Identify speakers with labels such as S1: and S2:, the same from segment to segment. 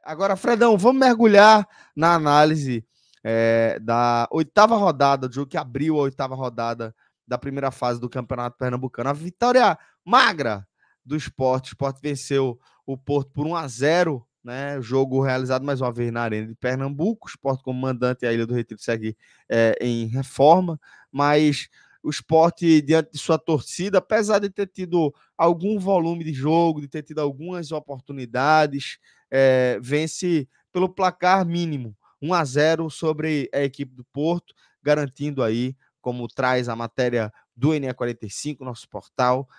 S1: Agora, Fredão, vamos mergulhar na análise da oitava rodada, do jogo que abriu a oitava rodada da primeira fase do Campeonato Pernambucano. A vitória magra do Sport. O Sport venceu o Porto por 1-0, né? Jogo realizado mais uma vez na Arena de Pernambuco. O Sport como mandante e a Ilha do Retiro segue em reforma, mas o Sport, diante de sua torcida, apesar de ter tido algum volume de jogo, de ter tido algumas oportunidades, vence pelo placar mínimo, 1-0 sobre a equipe do Porto, garantindo aí, como traz a matéria do NE45, nosso portal,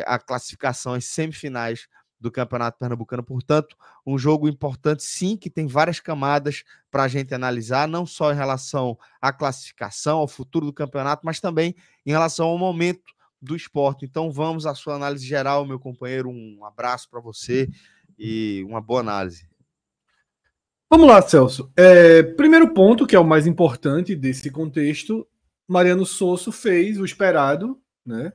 S1: a classificação às semifinais do Campeonato Pernambucano. Portanto, um jogo importante, sim, que tem várias camadas para a gente analisar, não só em relação à classificação, ao futuro do campeonato, mas também em relação ao momento do esporte. Então, vamos à sua análise geral, meu companheiro. Um abraço para você e uma boa análise.
S2: Vamos lá, Celso. Primeiro ponto, que é o mais importante desse contexto, Mariano Sosso fez o esperado, né?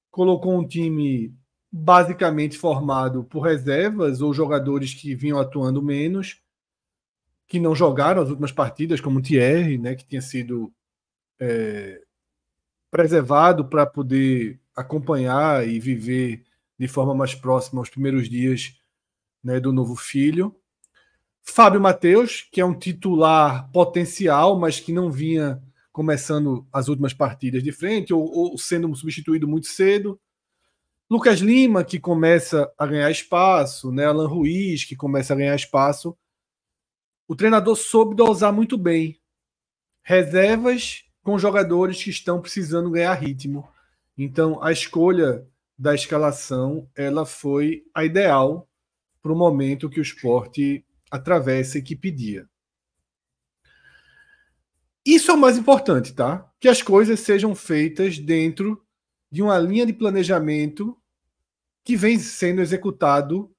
S2: Colocou um time basicamente formado por reservas ou jogadores que vinham atuando menos, que não jogaram as últimas partidas, como o Thierry, né, que tinha sido preservado para poder acompanhar e viver de forma mais próxima os primeiros dias, né, do novo filho. Fábio Matheus, que é um titular potencial, mas que não vinha começando as últimas partidas de frente ou sendo substituído muito cedo. Lucas Lima, que começa a ganhar espaço, né? Alan Ruiz, que começa a ganhar espaço. O treinador soube dosar muito bem reservas com jogadores que estão precisando ganhar ritmo. Então, a escolha da escalação ela foi a ideal para o momento que o Sport atravessa e que pedia. Isso é o mais importante, tá? Que as coisas sejam feitas dentro de uma linha de planejamento que vem sendo executado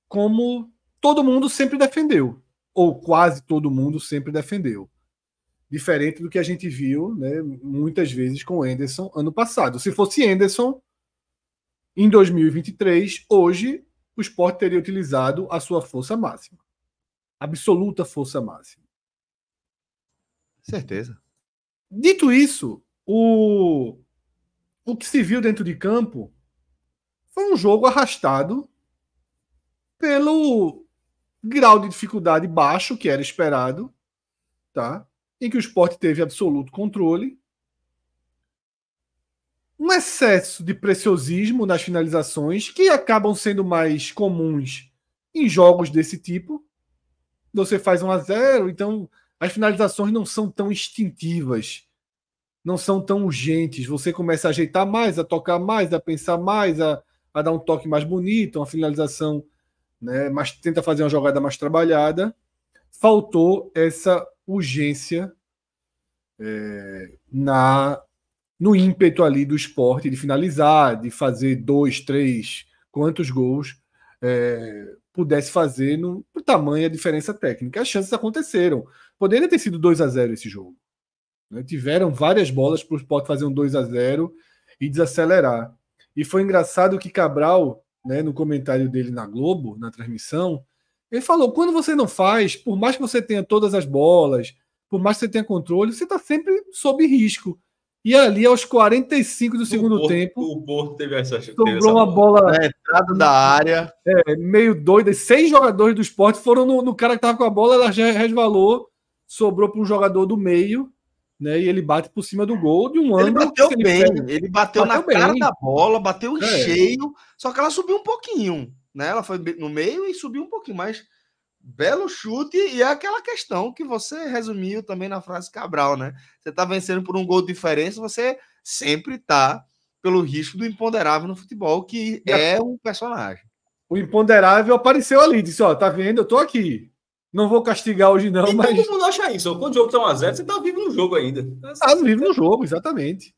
S2: como todo mundo sempre defendeu, ou quase todo mundo sempre defendeu. Diferente do que a gente viu, né, muitas vezes com o Henderson ano passado. Se fosse Henderson, em 2023, hoje, o Sport teria utilizado a sua força máxima. Absoluta força máxima.
S1: Certeza.
S2: Dito isso, o que se viu dentro de campo foi um jogo arrastado pelo grau de dificuldade baixo que era esperado, tá? Em que o Sport teve absoluto controle, um excesso de preciosismo nas finalizações que acabam sendo mais comuns em jogos desse tipo. Você faz 1-0, então as finalizações não são tão instintivas, não são tão urgentes. Você começa a ajeitar mais, a tocar mais, a pensar mais, a dar um toque mais bonito, uma finalização, né, mas tenta fazer uma jogada mais trabalhada. Faltou essa urgência no ímpeto ali do Sport de finalizar, de fazer 2, 3, quantos gols pudesse fazer no tamanho a diferença técnica. As chances aconteceram. Poderia ter sido 2-0 esse jogo. Né? Tiveram várias bolas para o Sport fazer um 2-0 e desacelerar. E foi engraçado que Cabral, né, no comentário dele na Globo, na transmissão, ele falou, quando você não faz, por mais que você tenha todas as bolas, por mais que você tenha controle, você está sempre sob risco. E ali, aos 45 do segundo tempo,
S3: o Porto teve essa
S2: sobrou uma bola
S1: na entrada da área.
S2: Meio doida. 6 jogadores do Sport foram no cara que estava com a bola, ela já resvalou, sobrou para um jogador do meio, né? E ele bate por cima do gol de um ângulo.
S1: Ele bateu na cara da bola, bateu em cheio, só que ela subiu um pouquinho, né? Ela foi no meio e subiu um pouquinho, mas belo chute, e é aquela questão que você resumiu também na frase Cabral, né? Você tá vencendo por um gol de diferença, você sempre tá pelo risco do imponderável no futebol, que é um personagem.
S2: O imponderável apareceu ali, disse, ó, tá vendo? Eu tô aqui. Não vou castigar hoje não, mas...
S3: todo mundo acha isso. Quando o jogo tá 1-0, você tá vivo no jogo ainda.
S2: Tá vivo no jogo, exatamente.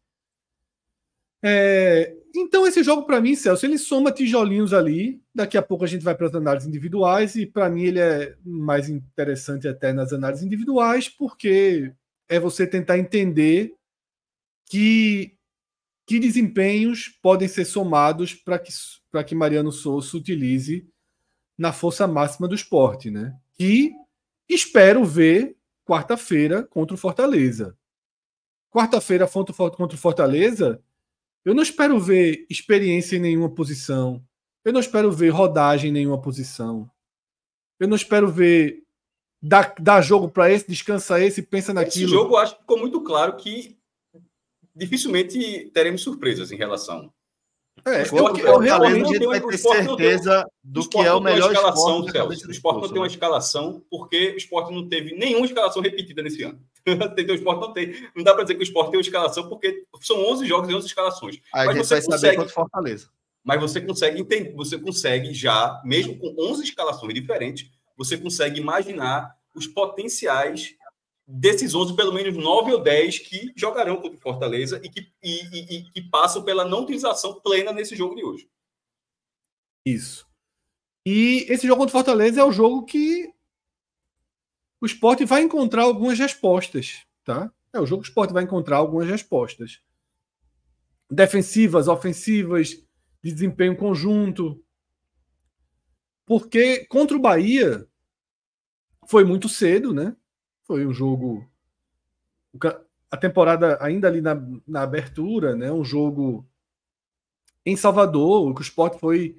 S2: Então esse jogo para mim, Celso, ele soma tijolinhos ali. Daqui a pouco a gente vai para as análises individuais e para mim ele é mais interessante até nas análises individuais, porque é você tentar entender que desempenhos podem ser somados para que Mariano Souza utilize na força máxima do Sport, né? E espero ver quarta-feira contra o Fortaleza. Quarta-feira contra o Fortaleza, eu não espero ver experiência em nenhuma posição. Eu não espero ver rodagem em nenhuma posição. Eu não espero ver dar jogo para esse, descansa esse, pensa naquilo.
S3: Esse jogo, eu acho que ficou muito claro que dificilmente teremos surpresas em relação.
S1: Eu realmente vai ter certeza do que é o melhor
S3: escalação, Celso. O Sport não tem uma escalação porque o Sport não teve nenhuma escalação repetida nesse ano. O Sport não tem. Não dá para dizer que o Sport tem uma escalação porque são 11 jogos e 11 escalações.
S1: Aí
S3: mas
S1: você vai saber quanto Fortaleza.
S3: Mas você consegue entender, você consegue já, mesmo com 11 escalações diferentes, você consegue imaginar os potenciais desses 11, pelo menos 9 ou 10 que jogarão contra o Fortaleza e que passam pela não utilização plena nesse jogo de hoje.
S2: Isso. E esse jogo contra o Fortaleza é o jogo que o Sport vai encontrar algumas respostas, tá? É o jogo que o Sport vai encontrar algumas respostas. Defensivas, ofensivas, de desempenho conjunto. Porque contra o Bahia foi muito cedo, né? Foi um jogo... A temporada ainda ali na abertura, né? Um jogo em Salvador, que o Sport foi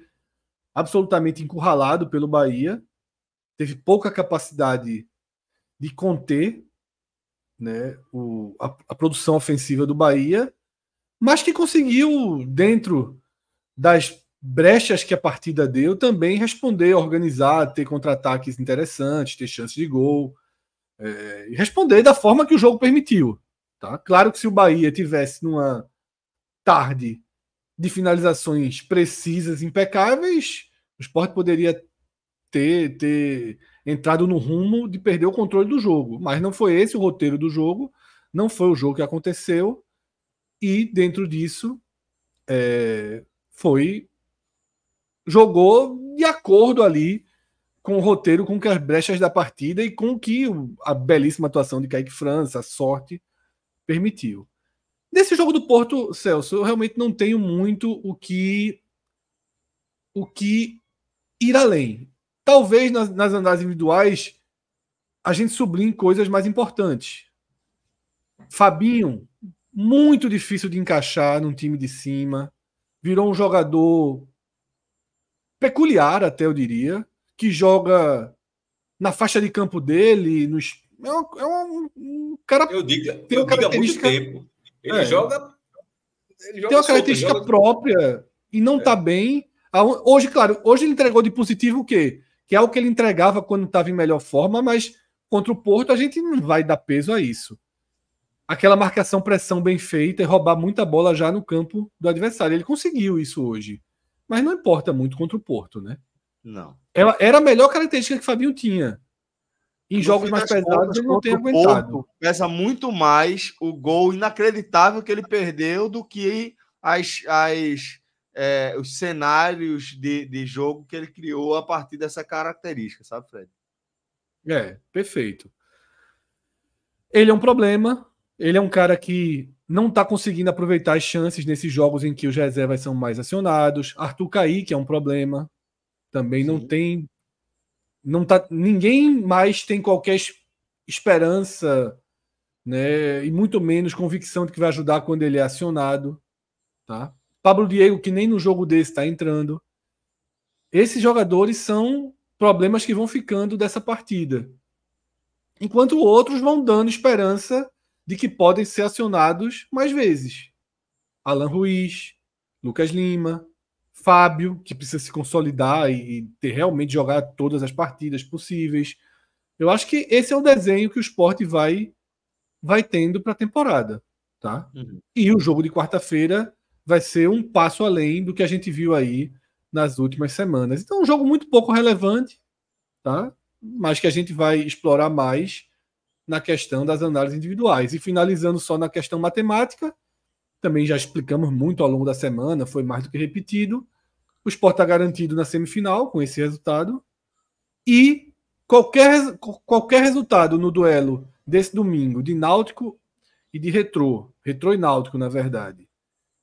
S2: absolutamente encurralado pelo Bahia. Teve pouca capacidade de conter, né, a produção ofensiva do Bahia, mas que conseguiu, dentro das brechas que a partida deu, também responder, organizar, ter contra-ataques interessantes, ter chances de gol, e responder da forma que o jogo permitiu. Tá? Claro que se o Bahia tivesse numa tarde de finalizações precisas, impecáveis, o Sport poderia ter entrado no rumo de perder o controle do jogo. Mas não foi esse o roteiro do jogo, não foi o jogo que aconteceu, e dentro disso jogou de acordo ali com o roteiro, com as brechas da partida e com que a belíssima atuação de Kaique França, a sorte, permitiu. Nesse jogo do Porto, Celso, eu realmente não tenho muito o que ir além. Talvez nas análises individuais a gente sublinhe coisas mais importantes. Fabinho, muito difícil de encaixar num time de cima. Virou um jogador peculiar, até eu diria, que joga na faixa de campo dele. É um cara.
S3: Eu digo há muito tempo. Ele joga.
S2: Tem uma característica própria e não está bem. Hoje, claro, hoje ele entregou de positivo o quê? Que é o que ele entregava quando estava em melhor forma, mas contra o Porto a gente não vai dar peso a isso. Aquela marcação-pressão bem feita e roubar muita bola já no campo do adversário. Ele conseguiu isso hoje. Mas não importa muito contra o Porto, né?
S1: Não.
S2: Ela era a melhor característica que o Fabinho tinha. Em jogos mais pesados ele não tem aguentado.
S1: Porto, pesa muito mais o gol inacreditável que ele perdeu do que os cenários de jogo que ele criou a partir dessa característica, sabe, Fred?
S2: Perfeito. Ele é um problema. Ele é um cara que não está conseguindo aproveitar as chances nesses jogos em que os reservas são mais acionados. Arthur Caíque é um problema. Também não tem... ninguém mais tem qualquer esperança, né, e muito menos convicção de que vai ajudar quando ele é acionado. Tá? Pablo Diego, que nem no jogo desse está entrando. Esses jogadores são problemas que vão ficando dessa partida. Enquanto outros vão dando esperança de que podem ser acionados mais vezes. Alan Ruiz, Lucas Lima, Fábio, que precisa se consolidar e ter realmente jogar todas as partidas possíveis. Eu acho que esse é o desenho que o Sport vai tendo para a temporada. Tá? Uhum. E o jogo de quarta-feira vai ser um passo além do que a gente viu aí nas últimas semanas. Então, um jogo muito pouco relevante, tá? Mas que a gente vai explorar mais na questão das análises individuais. E finalizando só na questão matemática, também já explicamos muito ao longo da semana, foi mais do que repetido. O Sport está garantido na semifinal com esse resultado. E qualquer resultado no duelo desse domingo, de Náutico e de Retrô e Náutico, na verdade,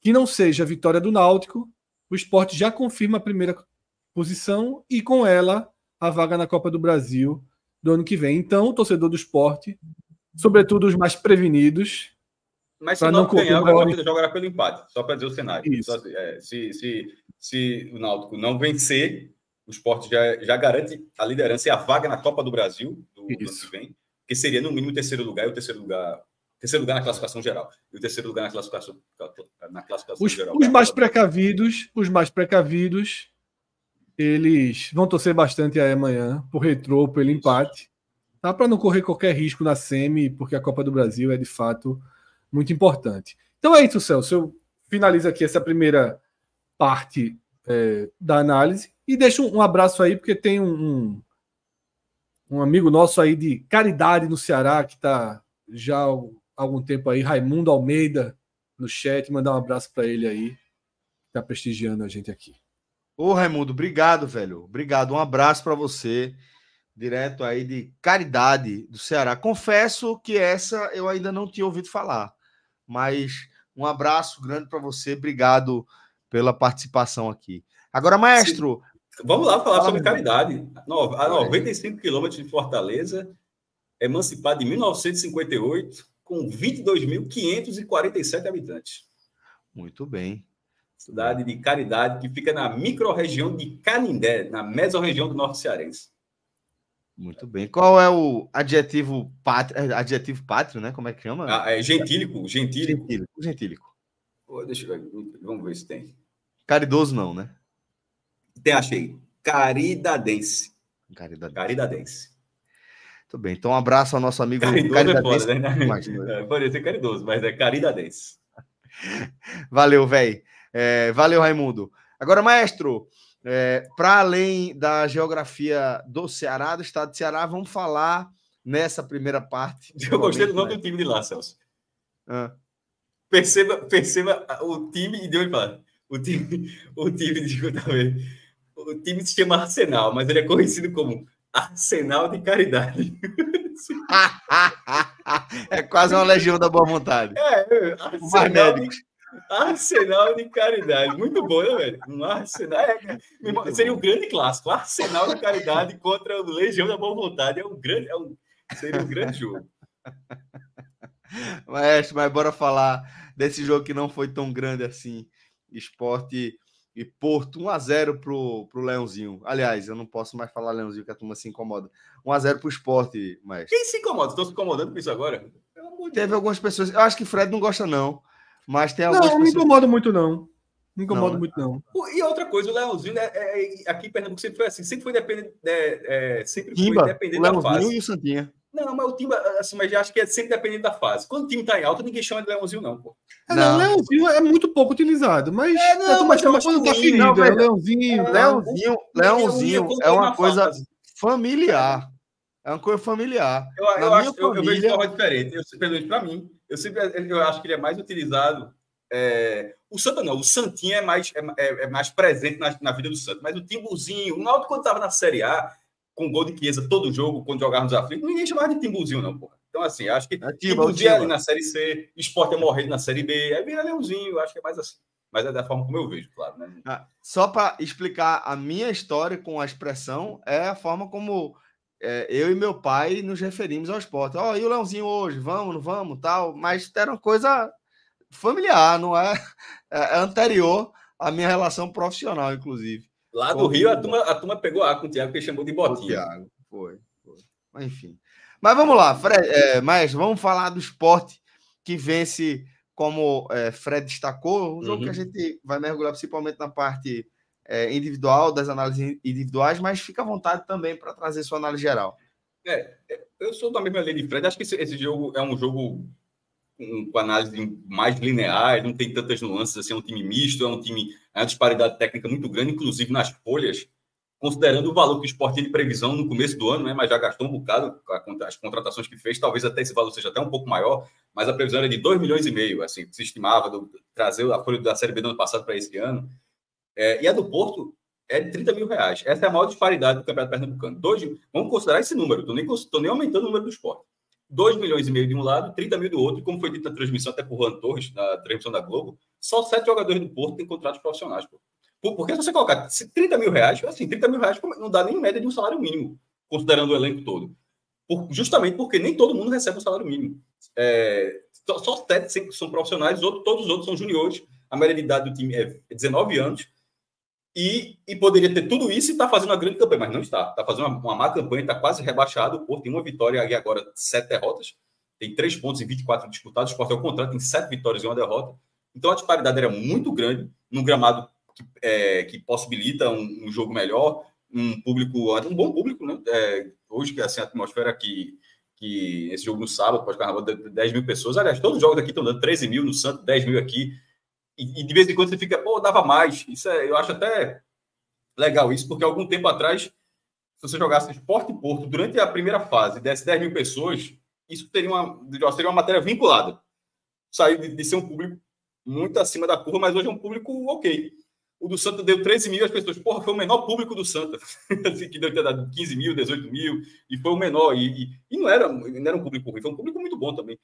S2: que não seja a vitória do Náutico, o Sport já confirma a primeira posição e, com ela, a vaga na Copa do Brasil do ano que vem. Então, o torcedor do Sport, sobretudo os mais prevenidos...
S3: Mas se o Náutico ganhar, o Náutico jogará pelo empate, só para dizer o cenário. Só, se o Náutico não vencer, o Sport já garante a liderança e a vaga na Copa do Brasil do ano que vem, que seria no mínimo o terceiro lugar na classificação geral. E o terceiro lugar na classificação geral.
S2: Os mais precavidos, eles vão torcer bastante aí amanhã por Retrô, pelo empate, tá? Para não correr qualquer risco na semi, porque a Copa do Brasil é de fato muito importante. Então é isso, Celso. Eu finalizo aqui essa primeira parte da análise e deixo um abraço aí, porque tem um amigo nosso aí de Caridade no Ceará, que está já há algum tempo aí, Raimundo Almeida, no chat. Mandar um abraço para ele aí, que está prestigiando a gente aqui.
S1: Ô, Raimundo, obrigado, velho. Obrigado. Um abraço para você, direto aí de Caridade do Ceará. Confesso que essa eu ainda não tinha ouvido falar. Mas um abraço grande para você, obrigado pela participação aqui. Agora, maestro...
S3: Vamos lá falar sobre Caridade. A 95 quilômetros de Fortaleza, emancipada em 1958, com 22.547 habitantes.
S1: Muito bem.
S3: Cidade de Caridade, que fica na microrregião de Canindé, na mesorregião do Norte Cearense.
S1: Muito bem. Qual é o adjetivo pátrio, né? Como é que chama?
S3: Gentílico.
S1: Gentílico.
S3: Deixa eu ver. Vamos ver se tem.
S1: Caridoso não, né?
S3: Achei. Caridadense.
S1: Muito bem. Então, um abraço ao nosso amigo
S3: Caridadense. Foda, né? Pode ser caridoso, mas é caridadense.
S1: Valeu, velho. Valeu, Raimundo. Agora, maestro... para além da geografia do Ceará, do estado de Ceará, vamos falar nessa primeira parte.
S3: Eu gostei do nome do time de lá, Celso. Perceba o time e deu em falar. O time se chama Arsenal, mas ele é conhecido como Arsenal de Caridade.
S1: É quase uma legião da boa vontade.
S3: Arsenal de Caridade. Muito bom, né, velho? Um Arsenal. Seria um grande clássico. Arsenal de Caridade contra o Legião da Boa Vontade. Seria um grande jogo.
S1: Mas bora falar desse jogo que não foi tão grande assim. Sport e Porto. 1-0 pro Leãozinho. Aliás, eu não posso mais falar Leãozinho, que a turma se incomoda. 1-0 pro Sport, mas...
S3: Quem se incomoda? Estão se incomodando com isso agora?
S1: Teve algumas pessoas... Eu acho que Fred não gosta, não. Mas tem algumas
S2: pessoas... Não me incomoda muito, não. Não incomoda muito, não.
S3: E outra coisa, o Leãozinho, aqui em Pernambuco sempre foi assim. Sempre foi dependente
S1: da fase. E o Santinha.
S3: Não, mas o time, assim, mas já acho que é sempre dependente da fase. Quando o time tá em alta, ninguém chama de Leãozinho, não, pô.
S2: Não, o Leãozinho é muito pouco utilizado, mas...
S1: mas quando tá ferido, Leãozinho é uma coisa familiar. É uma coisa familiar.
S3: Eu vejo de forma diferente. Pelo menos para mim, eu acho que ele é mais utilizado. O Santa não, o Santinha é mais presente na vida do Santa. Mas o Timbuzinho, o Náutico, quando estava na Série A, com gol de Chiesa todo jogo, quando jogava nos aflitos, ninguém chamava de Timbuzinho, não, porra. Então, assim, acho que Timbuzinho ali na Série C, Sport é morrer na Série B, aí vira Leãozinho, acho que é mais assim. Mas é da forma como eu vejo, claro. Né?
S1: Só para explicar a minha história com a expressão, é a forma como eu e meu pai nos referimos ao Sport. E o Leãozinho hoje, vamos, não vamos, tal. Mas era uma coisa familiar, não é anterior à minha relação profissional, inclusive.
S3: Lá do Rio, a turma pegou com o Thiago, que chamou de botinha.
S1: Thiago, foi. Mas, enfim. Mas vamos lá, Fred, maestro, vamos falar do Sport que vence, como Fred destacou, um jogo que a gente vai mergulhar principalmente na parte individual, das análises individuais, mas fica à vontade também para trazer sua análise geral.
S3: Eu sou da mesma linha de Fred, acho que esse jogo é um jogo com análise mais linear, não tem tantas nuances, assim, é um time misto, é uma disparidade técnica muito grande, inclusive nas folhas, considerando o valor que o Sport tinha de previsão no começo do ano, né, mas já gastou um bocado as contratações que fez, talvez até esse valor seja até um pouco maior, mas a previsão era de 2,5 milhões, assim, que se estimava trazer a folha da Série B do ano passado para esse ano, e a do Porto é de R$30 mil. Essa é a maior disparidade do Campeonato Pernambucano. Vamos considerar esse número, estou nem aumentando o número do Sport. 2,5 milhões de um lado, 30 mil do outro, e como foi dito na transmissão até por Juan Torres, na transmissão da Globo, só 7 jogadores do Porto têm contratos profissionais. Pô. Porque se você colocar 30 mil reais, assim, 30 mil reais não dá nem média de um salário mínimo, considerando o elenco todo. Justamente porque nem todo mundo recebe um salário mínimo. Só 7 são profissionais, todos os outros são juniores. A média de idade do time é 19 anos. E poderia ter tudo isso e está fazendo uma grande campanha, mas não está. Está fazendo uma má campanha, está quase rebaixado. O Porto tem uma vitória e agora 7 derrotas. Tem 3 pontos em 24 disputados. O Sport, ao contrário, tem 7 vitórias e 1 derrota. Então a disparidade era muito grande num gramado que possibilita um jogo melhor, um bom público, né? Hoje, que assim, a atmosfera que esse jogo no sábado, pós-carnaval, 10 mil pessoas. Aliás, todos os jogos aqui estão dando 13 mil no Santos, 10 mil aqui. E de vez em quando você fica, dava mais. Eu acho até legal isso, porque algum tempo atrás, se você jogasse Sport e Porto durante a primeira fase, desse 10 mil pessoas, isso seria uma matéria vinculada. Saiu de ser um público muito acima da curva, mas hoje é um público ok. O do Santa deu 13 mil, as pessoas, foi o menor público do Santa, assim, que deu 15 mil, 18 mil, e foi o menor. E não era um público ruim, foi um público muito bom também.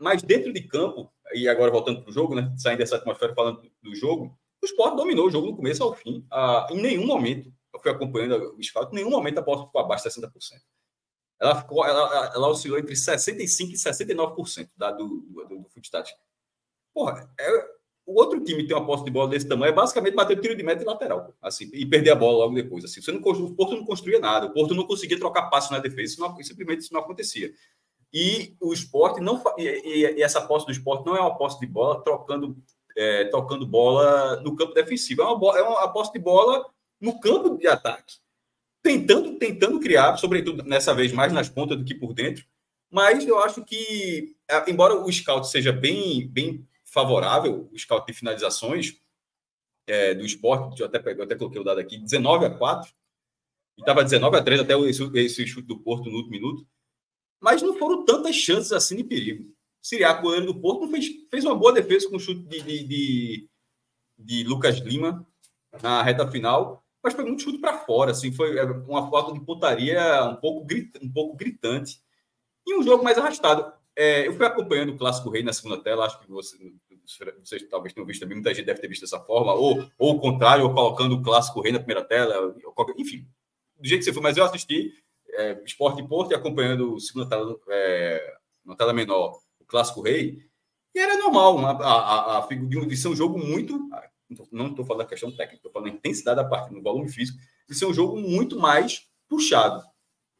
S3: Mas dentro de campo, e agora voltando para o jogo, né, saindo dessa atmosfera falando do jogo, o Sport dominou o jogo do começo ao fim. Em nenhum momento, eu fui acompanhando o scout, em nenhum momento a bola ficou abaixo de 60%. Ela oscilou entre 65% e 69% do Footstats. Porra, o outro time que tem uma posse de bola desse tamanho é basicamente bater o tiro de meta e lateral, assim, e perder a bola logo depois. Assim. O Porto não construía nada, o Porto não conseguia trocar passo na defesa, simplesmente isso não acontecia. E o Sport e essa posse do Sport não é uma posse de bola tocando bola no campo defensivo, é uma posse de bola no campo de ataque, tentando criar, sobretudo nessa vez mais nas pontas do que por dentro. Mas eu acho que, embora o scout seja bem favorável, o scout de finalizações do Sport, eu até coloquei o dado aqui, 19-4, e estava 19-3 até esse chute do Porto no último minuto, mas não foram tantas chances assim de perigo. Siriaco, goleiro do Porto, não fez uma boa defesa com o chute de Lucas Lima na reta final, mas foi muito chute para fora, assim, foi uma falta de pontaria um pouco gritante. E um jogo mais arrastado. Eu fui acompanhando o Clássico Rei na segunda tela, acho que vocês talvez tenham visto também, muita gente deve ter visto dessa forma, ou o contrário, ou colocando o Clássico Rei na primeira tela, enfim, do jeito que você for, mas eu assisti Sport e Porto e acompanhando a segunda tela, na tela menor, o Clássico Rei, e era normal, a figura de ser um jogo muito, não estou falando da questão técnica, estou falando da intensidade da partida, no volume físico, de ser um jogo muito mais puxado.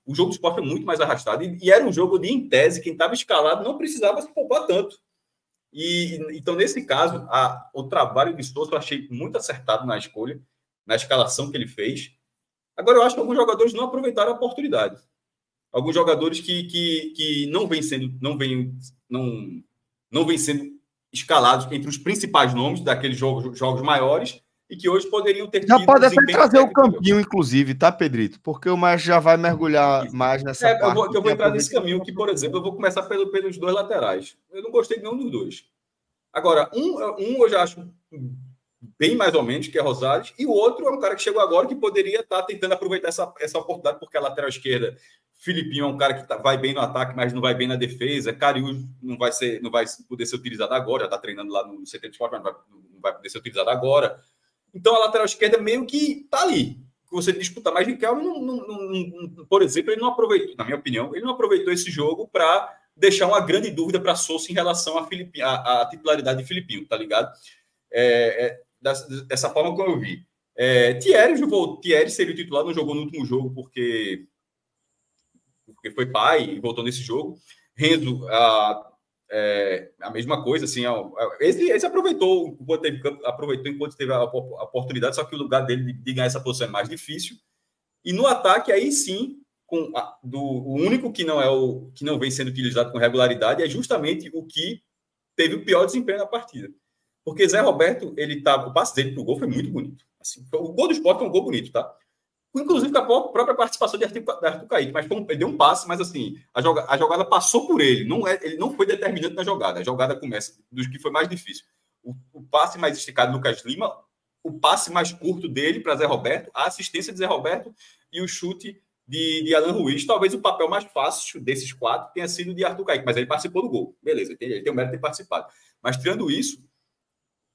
S3: O jogo do Sport foi muito mais arrastado e era um jogo de, em tese, quem estava escalado não precisava se poupar tanto. Então, nesse caso, o trabalho do Sousa eu achei muito acertado na escolha, na escalação que ele fez. Agora, eu acho que alguns jogadores não aproveitaram a oportunidade. Alguns jogadores que não vêm sendo escalados entre os principais nomes daqueles jogos maiores e que hoje poderiam ter
S1: já pode até trazer o Campinho, inclusive, tá, Pedrito? Porque o Maestro já vai mergulhar mais nessa parte.
S3: Eu vou entrar nesse caminho que, por exemplo, eu vou começar pelos dois laterais. Eu não gostei de nenhum dos dois. Agora, um eu já acho bem mais ou menos, que é Rosales, e o outro é um cara que chegou agora que poderia estar tentando aproveitar essa oportunidade, porque a lateral esquerda, Filipinho é um cara que vai bem no ataque, mas não vai bem na defesa. Cariús não vai poder ser utilizado agora, já está treinando lá no CT de Esporte, mas não vai poder ser utilizado agora. Então, a lateral esquerda meio que está ali, que você disputa. Mas Riquelme, por exemplo, ele não aproveitou, na minha opinião, ele não aproveitou esse jogo para deixar uma grande dúvida para Sousa em relação à titularidade de Filipinho, tá ligado? Dessa forma como eu vi. Thierry seria o titular, não jogou no último jogo porque foi pai e voltou nesse jogo. Renzo, a mesma coisa, assim, esse aproveitou enquanto teve a oportunidade, só que o lugar dele de ganhar essa posição é mais difícil. E no ataque, aí sim, o único que não vem sendo utilizado com regularidade é justamente o que teve o pior desempenho na partida. Porque Zé Roberto, o passe dele pro gol foi muito bonito. Assim, o gol do Sport é um gol bonito, tá? Inclusive com a própria participação de Arthur Kaique, mas ele deu um passe, mas assim, a jogada passou por ele. Ele não foi determinante na jogada. A jogada começa dos que foi mais difícil. O passe mais esticado do Lucas Lima, o passe mais curto dele para Zé Roberto, a assistência de Zé Roberto e o chute de Alan Ruiz. Talvez o papel mais fácil desses 4 tenha sido de Arthur Kaique, mas ele participou do gol. Beleza, ele tem o mérito de ter participado. Mas tirando isso,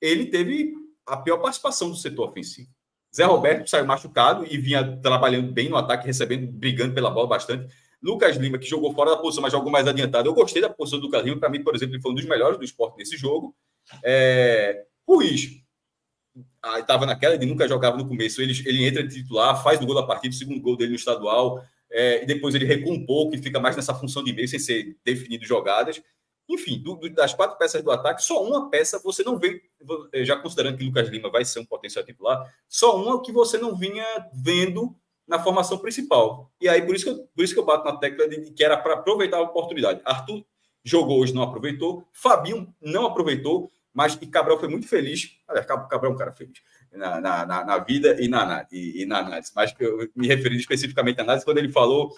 S3: ele teve a pior participação do setor ofensivo. Zé Roberto saiu machucado e vinha trabalhando bem no ataque, recebendo, brigando pela bola bastante. Lucas Lima, que jogou fora da posição, mas jogou mais adiantado. Eu gostei da posição do Lucas Lima. Para mim, por exemplo, ele foi um dos melhores do Sport nesse jogo. Ruiz estava naquela, ele nunca jogava no começo. Ele entra de titular, faz o gol da partida, o segundo gol dele no estadual. E depois ele recua um pouco e fica mais nessa função de meio, sem ser definido jogadas. Enfim, das 4 peças do ataque, só uma peça você não vê, já considerando que Lucas Lima vai ser um potencial titular, só uma que você não vinha vendo na formação principal. E aí, por isso que eu bato na tecla de que era para aproveitar a oportunidade. Arthur jogou hoje, não aproveitou. Fabinho não aproveitou, mas e Cabral foi muito feliz. Cabral é um cara feliz na vida e na análise. Mas eu me referi especificamente à análise quando ele falou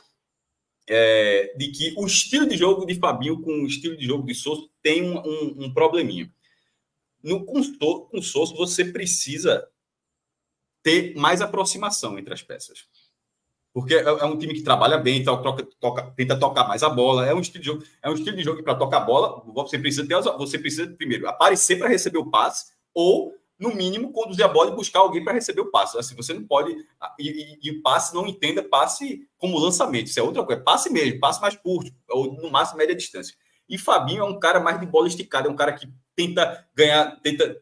S3: de que o estilo de jogo de Fabinho com o estilo de jogo de Souza tem um probleminha. Com o Souza, você precisa ter mais aproximação entre as peças. Porque é um time que trabalha bem, então tenta tocar mais a bola. É um estilo de jogo que, para tocar a bola, você precisa primeiro aparecer para receber o passe, ou, no mínimo, conduzir a bola e buscar alguém para receber o passe. Assim, você não pode. E o passe, não entenda passe como lançamento. Isso é outra coisa. Passe mesmo, passe mais curto, ou no máximo média distância. E Fabinho é um cara mais de bola esticada, é um cara que tenta ganhar,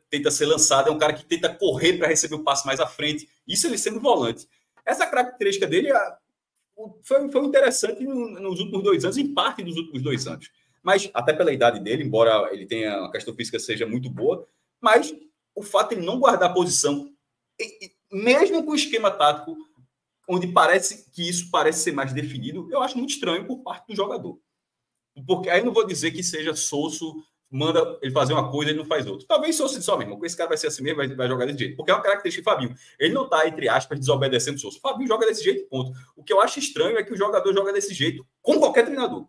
S3: tenta ser lançado, é um cara que tenta correr para receber o passe mais à frente. Isso ele sendo volante. Essa característica dele foi interessante nos últimos 2 anos, em parte dos últimos 2 anos. Mas, até pela idade dele, embora ele tenha uma questão física seja muito boa, mas o fato de ele não guardar a posição, mesmo com o esquema tático, onde parece que isso parece ser mais definido, eu acho muito estranho por parte do jogador. Porque aí eu não vou dizer que seja Souza, manda ele fazer uma coisa e ele não faz outra. Talvez Souza só mesmo, esse cara vai ser assim mesmo, vai jogar desse jeito. Porque é uma característica de Fabinho. Ele não está, entre aspas, desobedecendo Souza. O Fabinho joga desse jeito, ponto. O que eu acho estranho é que o jogador joga desse jeito com qualquer treinador.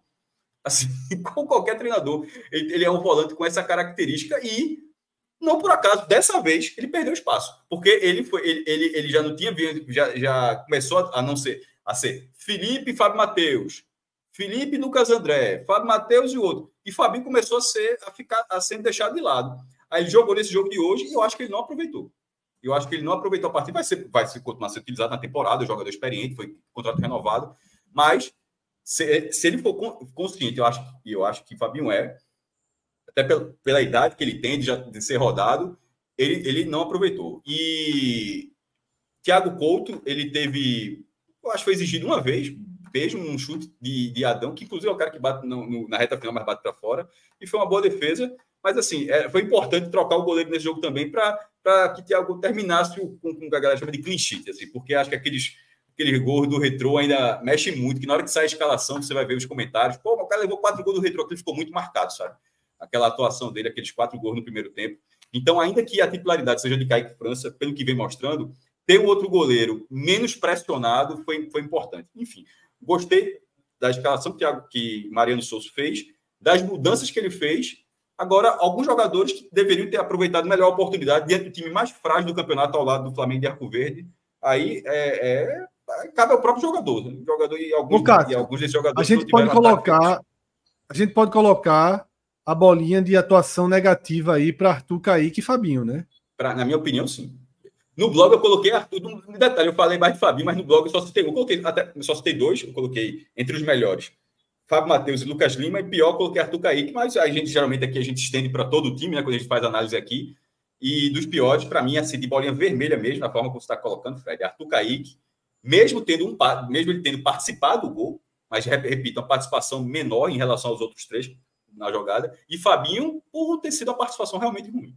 S3: Assim, com qualquer treinador. Ele é um volante com essa característica e, não por acaso, dessa vez, ele perdeu espaço. Porque ele já não tinha vindo, já começou a ser Felipe e Fábio Matheus, Felipe e Lucas André, Fábio Matheus e outro. E Fabinho começou a ser deixado de lado. Aí ele jogou nesse jogo de hoje e eu acho que ele não aproveitou. Eu acho que ele não aproveitou a partida. Vai continuar a ser utilizado na temporada, o jogador experiente, foi contrato renovado. Mas se ele for consciente, eu acho que Fabinho até pela idade que ele tem de ser rodado, ele não aproveitou. E Thiago Couto, ele teve, eu acho que foi exigido uma vez, mesmo um chute de Adão, que inclusive é o cara que bate na reta final, mas bate para fora, e foi uma boa defesa, mas assim, foi importante trocar o goleiro nesse jogo também para que Thiago terminasse com o que a galera chama de clean sheet, assim, porque acho que aqueles gols do Retrô ainda mexem muito, que na hora que sai a escalação, você vai ver os comentários, pô, o cara levou 4 gols do Retrô, aquilo ficou muito marcado, sabe? Aquela atuação dele, aqueles 4 gols no primeiro tempo. Então, ainda que a titularidade seja de Kaique França, pelo que vem mostrando, ter um outro goleiro menos pressionado foi importante. Enfim, gostei da escalação que Mariano Souza fez, das mudanças que ele fez. Agora, alguns jogadores que deveriam ter aproveitado melhor a oportunidade diante do time mais frágil do campeonato ao lado do Flamengo de Arco Verde. Aí cabe ao próprio jogador. Né? Alguns desses jogadores.
S2: A gente pode colocar a bolinha de atuação negativa aí para Arthur, Kaique e Fabinho, né?
S3: Na minha opinião, sim. No blog eu coloquei Arthur, no detalhe, eu falei mais de Fabinho, mas no blog eu só citei só citei 2, eu coloquei entre os melhores. Fábio Matheus e Lucas Lima, e pior, eu coloquei Arthur, Kaique, mas geralmente aqui a gente estende para todo o time, né, quando a gente faz análise aqui. E dos piores, para mim, assim, de bolinha vermelha mesmo, na forma como você está colocando, Fred, Arthur, Kaique, mesmo ele tendo participado do gol, mas, repito, uma participação menor em relação aos outros 3 na jogada, e Fabinho, por ter sido uma participação realmente ruim.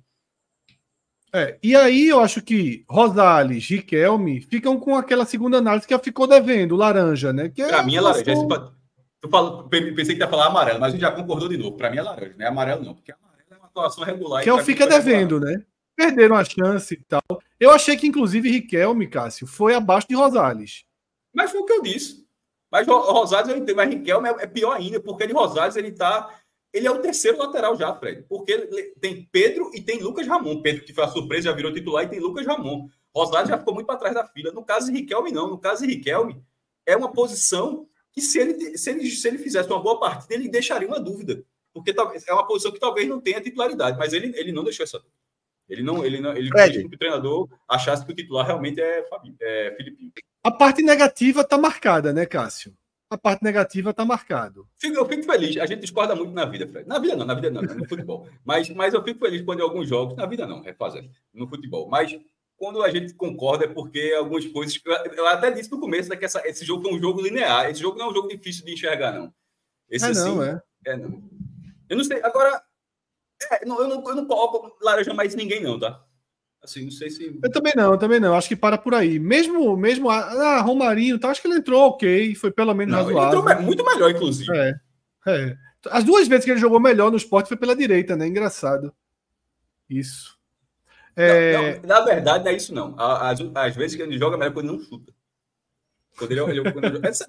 S2: E aí eu acho que Rosales, Riquelme ficam com aquela segunda análise que ficou devendo, laranja, né?
S3: Para mim é laranja. Pensei que ia falar amarelo, mas a gente já concordou de novo. Para mim é laranja, não é amarelo não, porque amarelo é uma atuação regular.
S2: Que fica devendo, né? Perderam a chance e tal. Eu achei que, inclusive, Riquelme, Cássio, foi abaixo de Rosales.
S3: Mas foi o que eu disse. Mas Rosales eu entendo, mas Riquelme é pior ainda, porque de Rosales ele é o terceiro lateral já, Fred. Porque tem Pedro e tem Lucas Ramon. Pedro, que foi a surpresa, já virou titular, e tem Lucas Ramon. Rosales já ficou muito para trás da fila. No caso de Riquelme, não. No caso de Riquelme, é uma posição que, se ele fizesse uma boa partida, ele deixaria uma dúvida. Porque é uma posição que talvez não tenha titularidade, mas ele não deixou essa dúvida. Ele fez com que o treinador achasse que o titular realmente é Filipinho.
S2: A parte negativa está marcada, né, Cássio? A parte negativa está marcada.
S3: Eu fico feliz. A gente discorda muito na vida, Fred. Na vida não, no futebol. Mas eu fico feliz quando em alguns jogos, na vida não, refazendo, no futebol. Mas quando a gente concorda é porque algumas coisas... Eu até disse no começo, né, que esse jogo foi um jogo linear. Esse jogo não é um jogo difícil de enxergar, não. Esse
S2: não.
S3: Eu não sei. Agora, eu não coloco laranja mais em ninguém, não, tá? Assim, não sei se...
S2: Eu também não. Acho que para por aí. Mesmo Romarinho, tá, acho que ele entrou ok, foi pelo menos razoável.
S3: Ele entrou muito melhor, inclusive.
S2: As duas vezes que ele jogou melhor no Sport foi pela direita, né? Engraçado. Isso.
S3: Não, na verdade, não é isso, não. Às vezes que ele joga melhor quando ele não chuta. Quando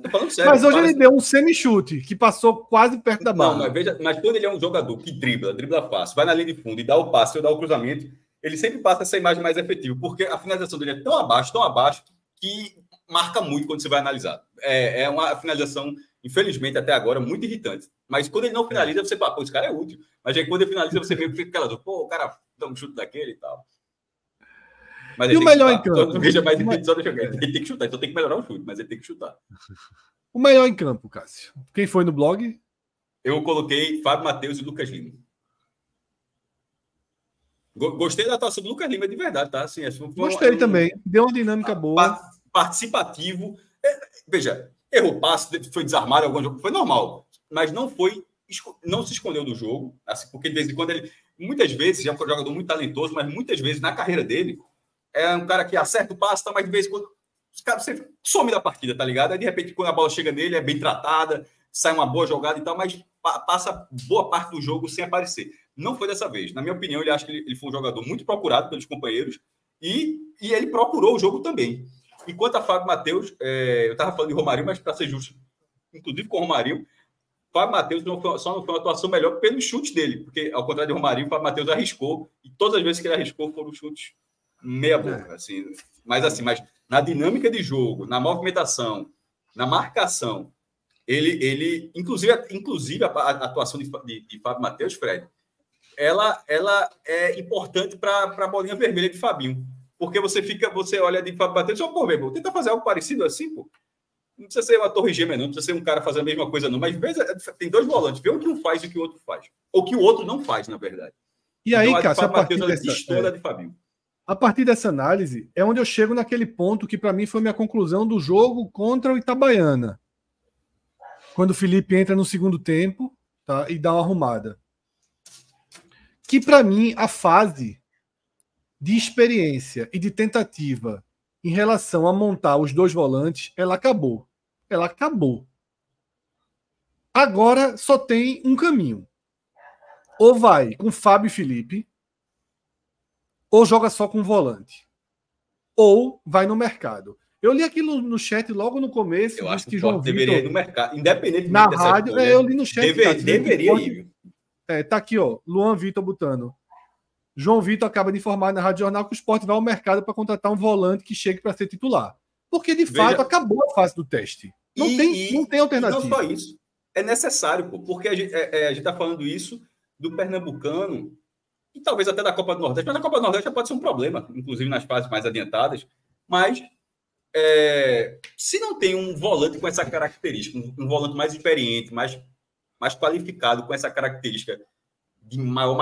S3: tô falando sério.
S2: Mas hoje ele deu um semi-chute, que passou quase perto da barra.
S3: Não, mas quando ele é um jogador que dribla fácil, vai na linha de fundo e dá o passe ou dá o cruzamento, ele sempre passa essa imagem mais efetiva, porque a finalização dele é tão abaixo, que marca muito quando você vai analisar. É uma finalização, infelizmente, até agora, muito irritante. Mas quando ele não finaliza, você fala, pô, esse cara é útil. Mas aí quando ele finaliza, você meio que fica aquela dor, pô, o cara dá um chute daquele e tal. Mas
S2: e o melhor em campo?
S3: Ele tem que chutar, então tem que melhorar o chute, mas ele tem que chutar.
S2: O melhor em campo, Cássio. Quem foi no blog?
S3: Eu coloquei Fábio Matheus e Lucas Lima. Gostei da atuação do Lucas Lima, de verdade, tá? Assim,
S2: gostei também. Deu uma dinâmica boa.
S3: Participativo. Veja, errou passe, foi desarmado em algum jogo. Foi normal. Mas não se escondeu do jogo. Assim, porque de vez em quando ele... Muitas vezes, já foi um jogador muito talentoso, mas muitas vezes na carreira dele, é um cara que acerta o passe, tá, mas de vez em quando os caras você some da partida, tá ligado? Aí de repente, quando a bola chega nele, é bem tratada, sai uma boa jogada e tal, mas passa boa parte do jogo sem aparecer. Não foi dessa vez. Na minha opinião, ele acha que ele foi um jogador muito procurado pelos companheiros e ele procurou o jogo também. Enquanto a Fábio Matheus, eu estava falando de Romarinho, mas para ser justo, inclusive com o Romarinho, Fábio Matheus só não foi uma atuação melhor pelos chutes dele, porque ao contrário de Romarinho, o Fábio Matheus arriscou e todas as vezes que ele arriscou foram chutes meia boca, assim. Mas na dinâmica de jogo, na movimentação, na marcação, ele inclusive a atuação de Fábio Matheus, Fred, ela é importante para a bolinha vermelha de Fabinho, porque você olha de Fábio Matheus e fala, pô, meu irmão, tenta fazer algo parecido assim, pô. Não precisa ser uma torre gêmea, não precisa ser um cara fazer a mesma coisa, não. Mas tem dois volantes, vê o que um faz e o que o outro faz. Ou o que o outro não faz, na verdade.
S2: E aí,
S3: então,
S2: Cássio,
S3: a
S2: partir dessa análise, é onde eu chego naquele ponto que, para mim, foi minha conclusão do jogo contra o Itabaiana. Quando o Felipe entra no segundo tempo, tá, e dá uma arrumada. Que, para mim, a fase de experiência e de tentativa em relação a montar os dois volantes, ela acabou. Ela acabou. Agora só tem um caminho. Ou vai com Fábio e Felipe, ou joga só com volante. Ou vai no mercado. Eu li aquilo no chat logo no começo.
S3: Eu acho que João Vitor deveria ir no mercado, independente
S2: na rádio. Escolha, eu li no chat.
S3: Deveria ir.
S2: Tá aqui, ó. Luan Vitor botando. João Vitor acaba de informar na Rádio Jornal que o Sport vai ao mercado para contratar um volante que chegue para ser titular. Porque, de fato, acabou a fase do teste. Não tem alternativa.
S3: Não só isso. É necessário, pô, porque a gente está falando isso do Pernambucano e talvez até da Copa do Nordeste. Mas a Copa do Nordeste já pode ser um problema, inclusive nas fases mais adiantadas. Mas se não tem um volante com essa característica, um volante mais experiente, mais qualificado com essa característica de maior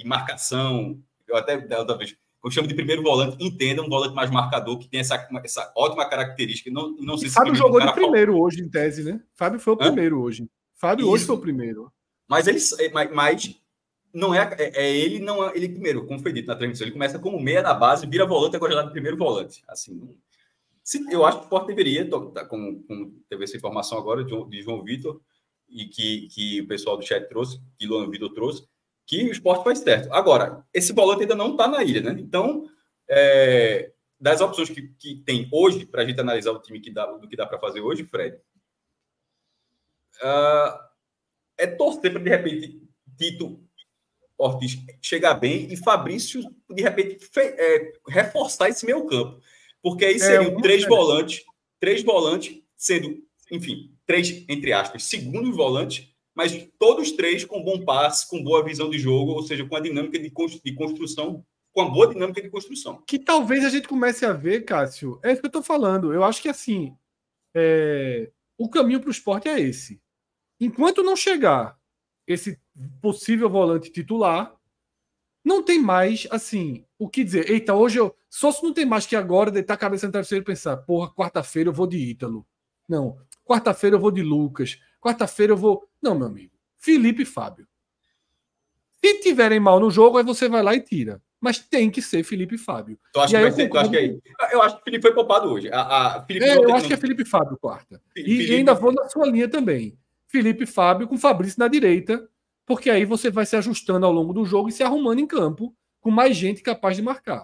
S3: marcação, eu até da outra vez, eu chamo de primeiro volante, entenda um volante mais marcador, que tem essa ótima característica. Não sei se
S2: Fábio jogou de primeiro hoje, em tese, né? Fábio foi o primeiro hoje. Fábio hoje foi o primeiro.
S3: Mas não ele não é ele primeiro, como foi dito na transmissão, ele começa como meia na base, vira volante e agora já dá de primeiro volante. Assim, eu acho que o Sport deveria, como teve essa informação agora de João Vitor, e que o pessoal do chat trouxe, que Luan Vitor trouxe, que o Sport faz certo. Agora, esse volante ainda não está na ilha, né? Então, das opções que tem hoje, para a gente analisar o time do que dá para fazer hoje, Fred, é torcer para, de repente, Tito Ortiz chegar bem e Fabrício, de repente, reforçar esse meio campo. Porque aí seriam três volantes sendo, enfim, três, entre aspas, segundos volantes mas todos três com bom passe, com boa visão de jogo, ou seja, com a dinâmica de construção, com a boa dinâmica de construção.
S2: Que talvez a gente comece a ver, Cássio, é isso que eu estou falando. Eu acho que assim, o caminho para o Sport é esse. Enquanto não chegar esse possível volante titular, não tem mais, assim, o que dizer. Eita, hoje eu... Só se não tem mais que agora deitar a cabeça no travesseiro e pensar, porra, quarta-feira eu vou de Ítalo. Não, quarta-feira eu vou de Lucas. Quarta-feira eu vou... Não, meu amigo. Felipe e Fábio. Se tiverem mal no jogo, aí você vai lá e tira. Mas tem que ser Felipe e Fábio.
S3: Tu acha que vai ser? Eu acho que o Felipe foi poupado hoje.
S2: Eu acho que é Felipe e Fábio quarta. E ainda vou na sua linha também. Felipe e Fábio com Fabrício na direita, porque aí você vai se ajustando ao longo do jogo e se arrumando em campo com mais gente capaz de marcar.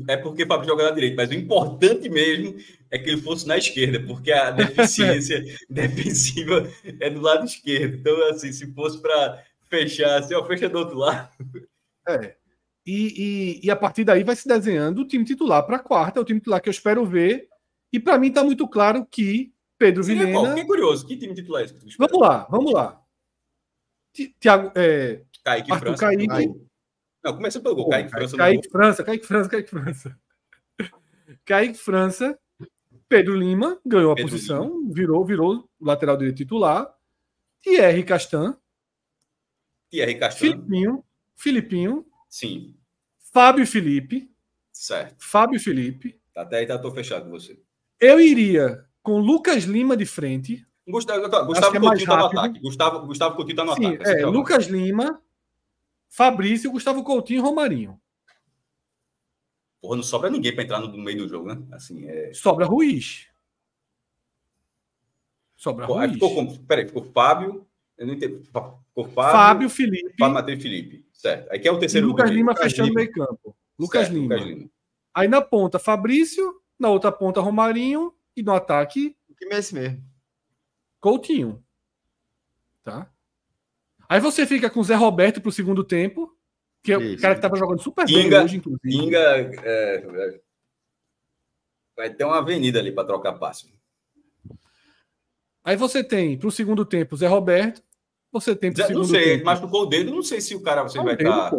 S3: É porque o Fábio joga na direita, mas o importante mesmo é que ele fosse na esquerda, porque a deficiência defensiva é do lado esquerdo. Então, assim, se fosse para fechar, assim, fecha do outro lado.
S2: E a partir daí vai se desenhando o time titular para a quarta, é o time titular que eu espero ver. E para mim está muito claro que Pedro Vilhena...
S3: Fiquei curioso, que time titular é esse que tu
S2: espera? Vamos lá. Thiago,
S3: Kaique
S2: Arthur
S3: França.
S2: Kaique.
S3: Não, começa pelo gol. Kaique França.
S2: Kaique França. Pedro Lima ganhou a posição, virou lateral direito titular. Thierry Castan. Filipinho.
S3: Sim.
S2: Fábio Felipe.
S3: Certo.
S2: Fábio Felipe.
S3: Até aí tô fechado com você.
S2: Eu iria com Lucas Lima de frente.
S3: Gustavo Coutinho tá no ataque. Gustavo Coutinho tá no ataque.
S2: Lucas Lima, Fabrício, Gustavo Coutinho e Romarinho.
S3: Porra, não sobra ninguém para entrar no meio do jogo, né? Assim,
S2: Sobra Ruiz. Ruiz.
S3: Ficou Fábio. Eu não entendi. Ficou
S2: Fábio Felipe.
S3: Fábio Matheus Felipe. Certo. Aí que é o terceiro.
S2: E Lucas Lima fechando o meio campo. Lucas Lima. Aí na ponta, Fabrício. Na outra ponta, Romarinho. E no ataque.
S1: O time é esse mesmo.
S2: Coutinho. Tá? Aí você fica com o Zé Roberto pro segundo tempo. Que é o cara que tava jogando super bem hoje, inclusive.
S3: Vai ter uma avenida ali para trocar passe.
S2: Aí você tem pro segundo tempo Zé Roberto. Você tem pro segundo tempo.
S3: Ele machucou o dedo, não sei se o cara vai estar.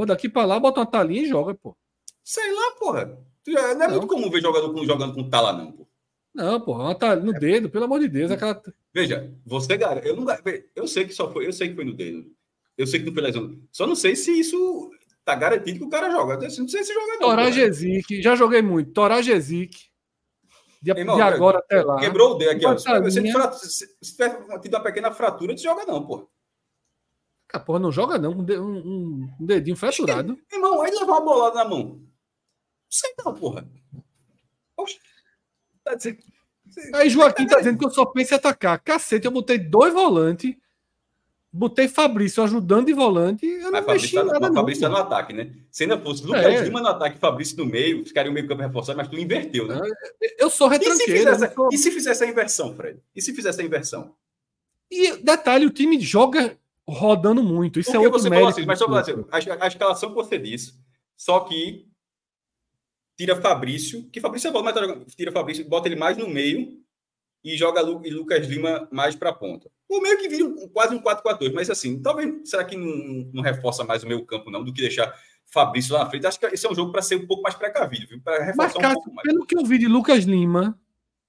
S2: Daqui para lá, bota uma talinha e joga, pô.
S3: Sei lá, porra. Não é muito comum ver jogador jogando com tala, não, pô.
S2: Não, porra, uma talinha no dedo, pelo amor de Deus. Aquela...
S3: Veja, eu sei que foi no dedo. Eu sei que não foi lesão. Só não sei se isso tá garantido que o cara joga. Não sei se joga não.
S2: Toragesic, já joguei muito. Toragesic. De agora até lá.
S3: Quebrou o dedo aqui, ó. Se tiver tido uma pequena fratura, não joga não, pô.
S2: Ah, porra, não joga não. Um dedinho fraturado.
S3: Irmão, aí levar uma bolada na mão. Não sei não, porra. Poxa. Tá dizendo...
S2: Aí Joaquim tá dizendo que eu só penso em atacar. Cacete, eu botei 2 volantes. Botei Fabrício ajudando de volante. Eu não mexi nada, não.
S3: Fabrício tá no ataque, né? Se ainda fosse Lucas Lima no ataque e Fabrício no meio, ficaria o meio campo reforçado, mas tu inverteu, né?
S2: Eu sou retranqueiro.
S3: E se fizesse a inversão, Fred? E se fizesse a inversão?
S2: E detalhe, o time joga rodando muito. Isso é outro mérito.
S3: Assim, mas só falar assim, a escalação que você disse, só que tira Fabrício, que Fabrício é bom, mas tira Fabrício, bota ele mais no meio e joga Lucas Lima mais para a ponta. O meio que vira quase um 4-4-2, mas assim, talvez, será que não reforça mais o meio campo, não, do que deixar Fabrício lá na frente? Acho que esse é um jogo para ser um pouco mais precavido, viu? Para reforçar um pouco mais.
S2: Pelo que eu vi de Lucas Lima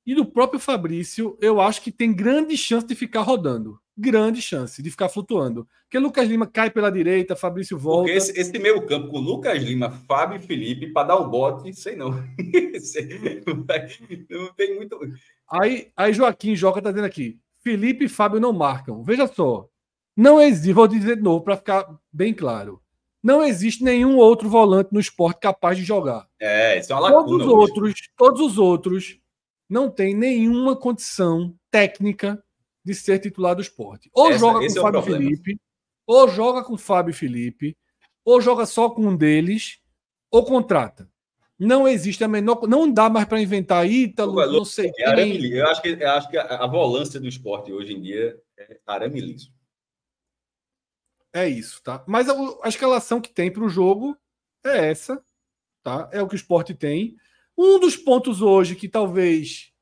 S2: e do próprio Fabrício, eu acho que tem grande chance de ficar rodando. Grande chance de ficar flutuando. Porque Lucas Lima cai pela direita, Fabrício volta.
S3: Porque esse meio campo com Lucas Lima, Fábio e Felipe, para dar um bote, sei não. Não tem muito...
S2: Aí Joaquim Joca tá dizendo aqui, Felipe e Fábio não marcam. Veja só, não existe, vou dizer de novo para ficar bem claro, não existe nenhum outro volante no esporte capaz de jogar.
S3: Isso é uma lacuna.
S2: Todos os outros não têm nenhuma condição técnica de ser titular do esporte. Ou joga com Fábio Felipe, ou joga com Fábio Felipe, ou joga só com um deles, ou contrata. Não existe a menor... Não dá mais para inventar Ítalo, não sei quem.
S3: Eu acho que a volância do esporte hoje em dia é arame liso.
S2: É isso, tá? Mas a escalação que tem para o jogo é essa, tá? É o que o esporte tem. Um dos pontos hoje que talvez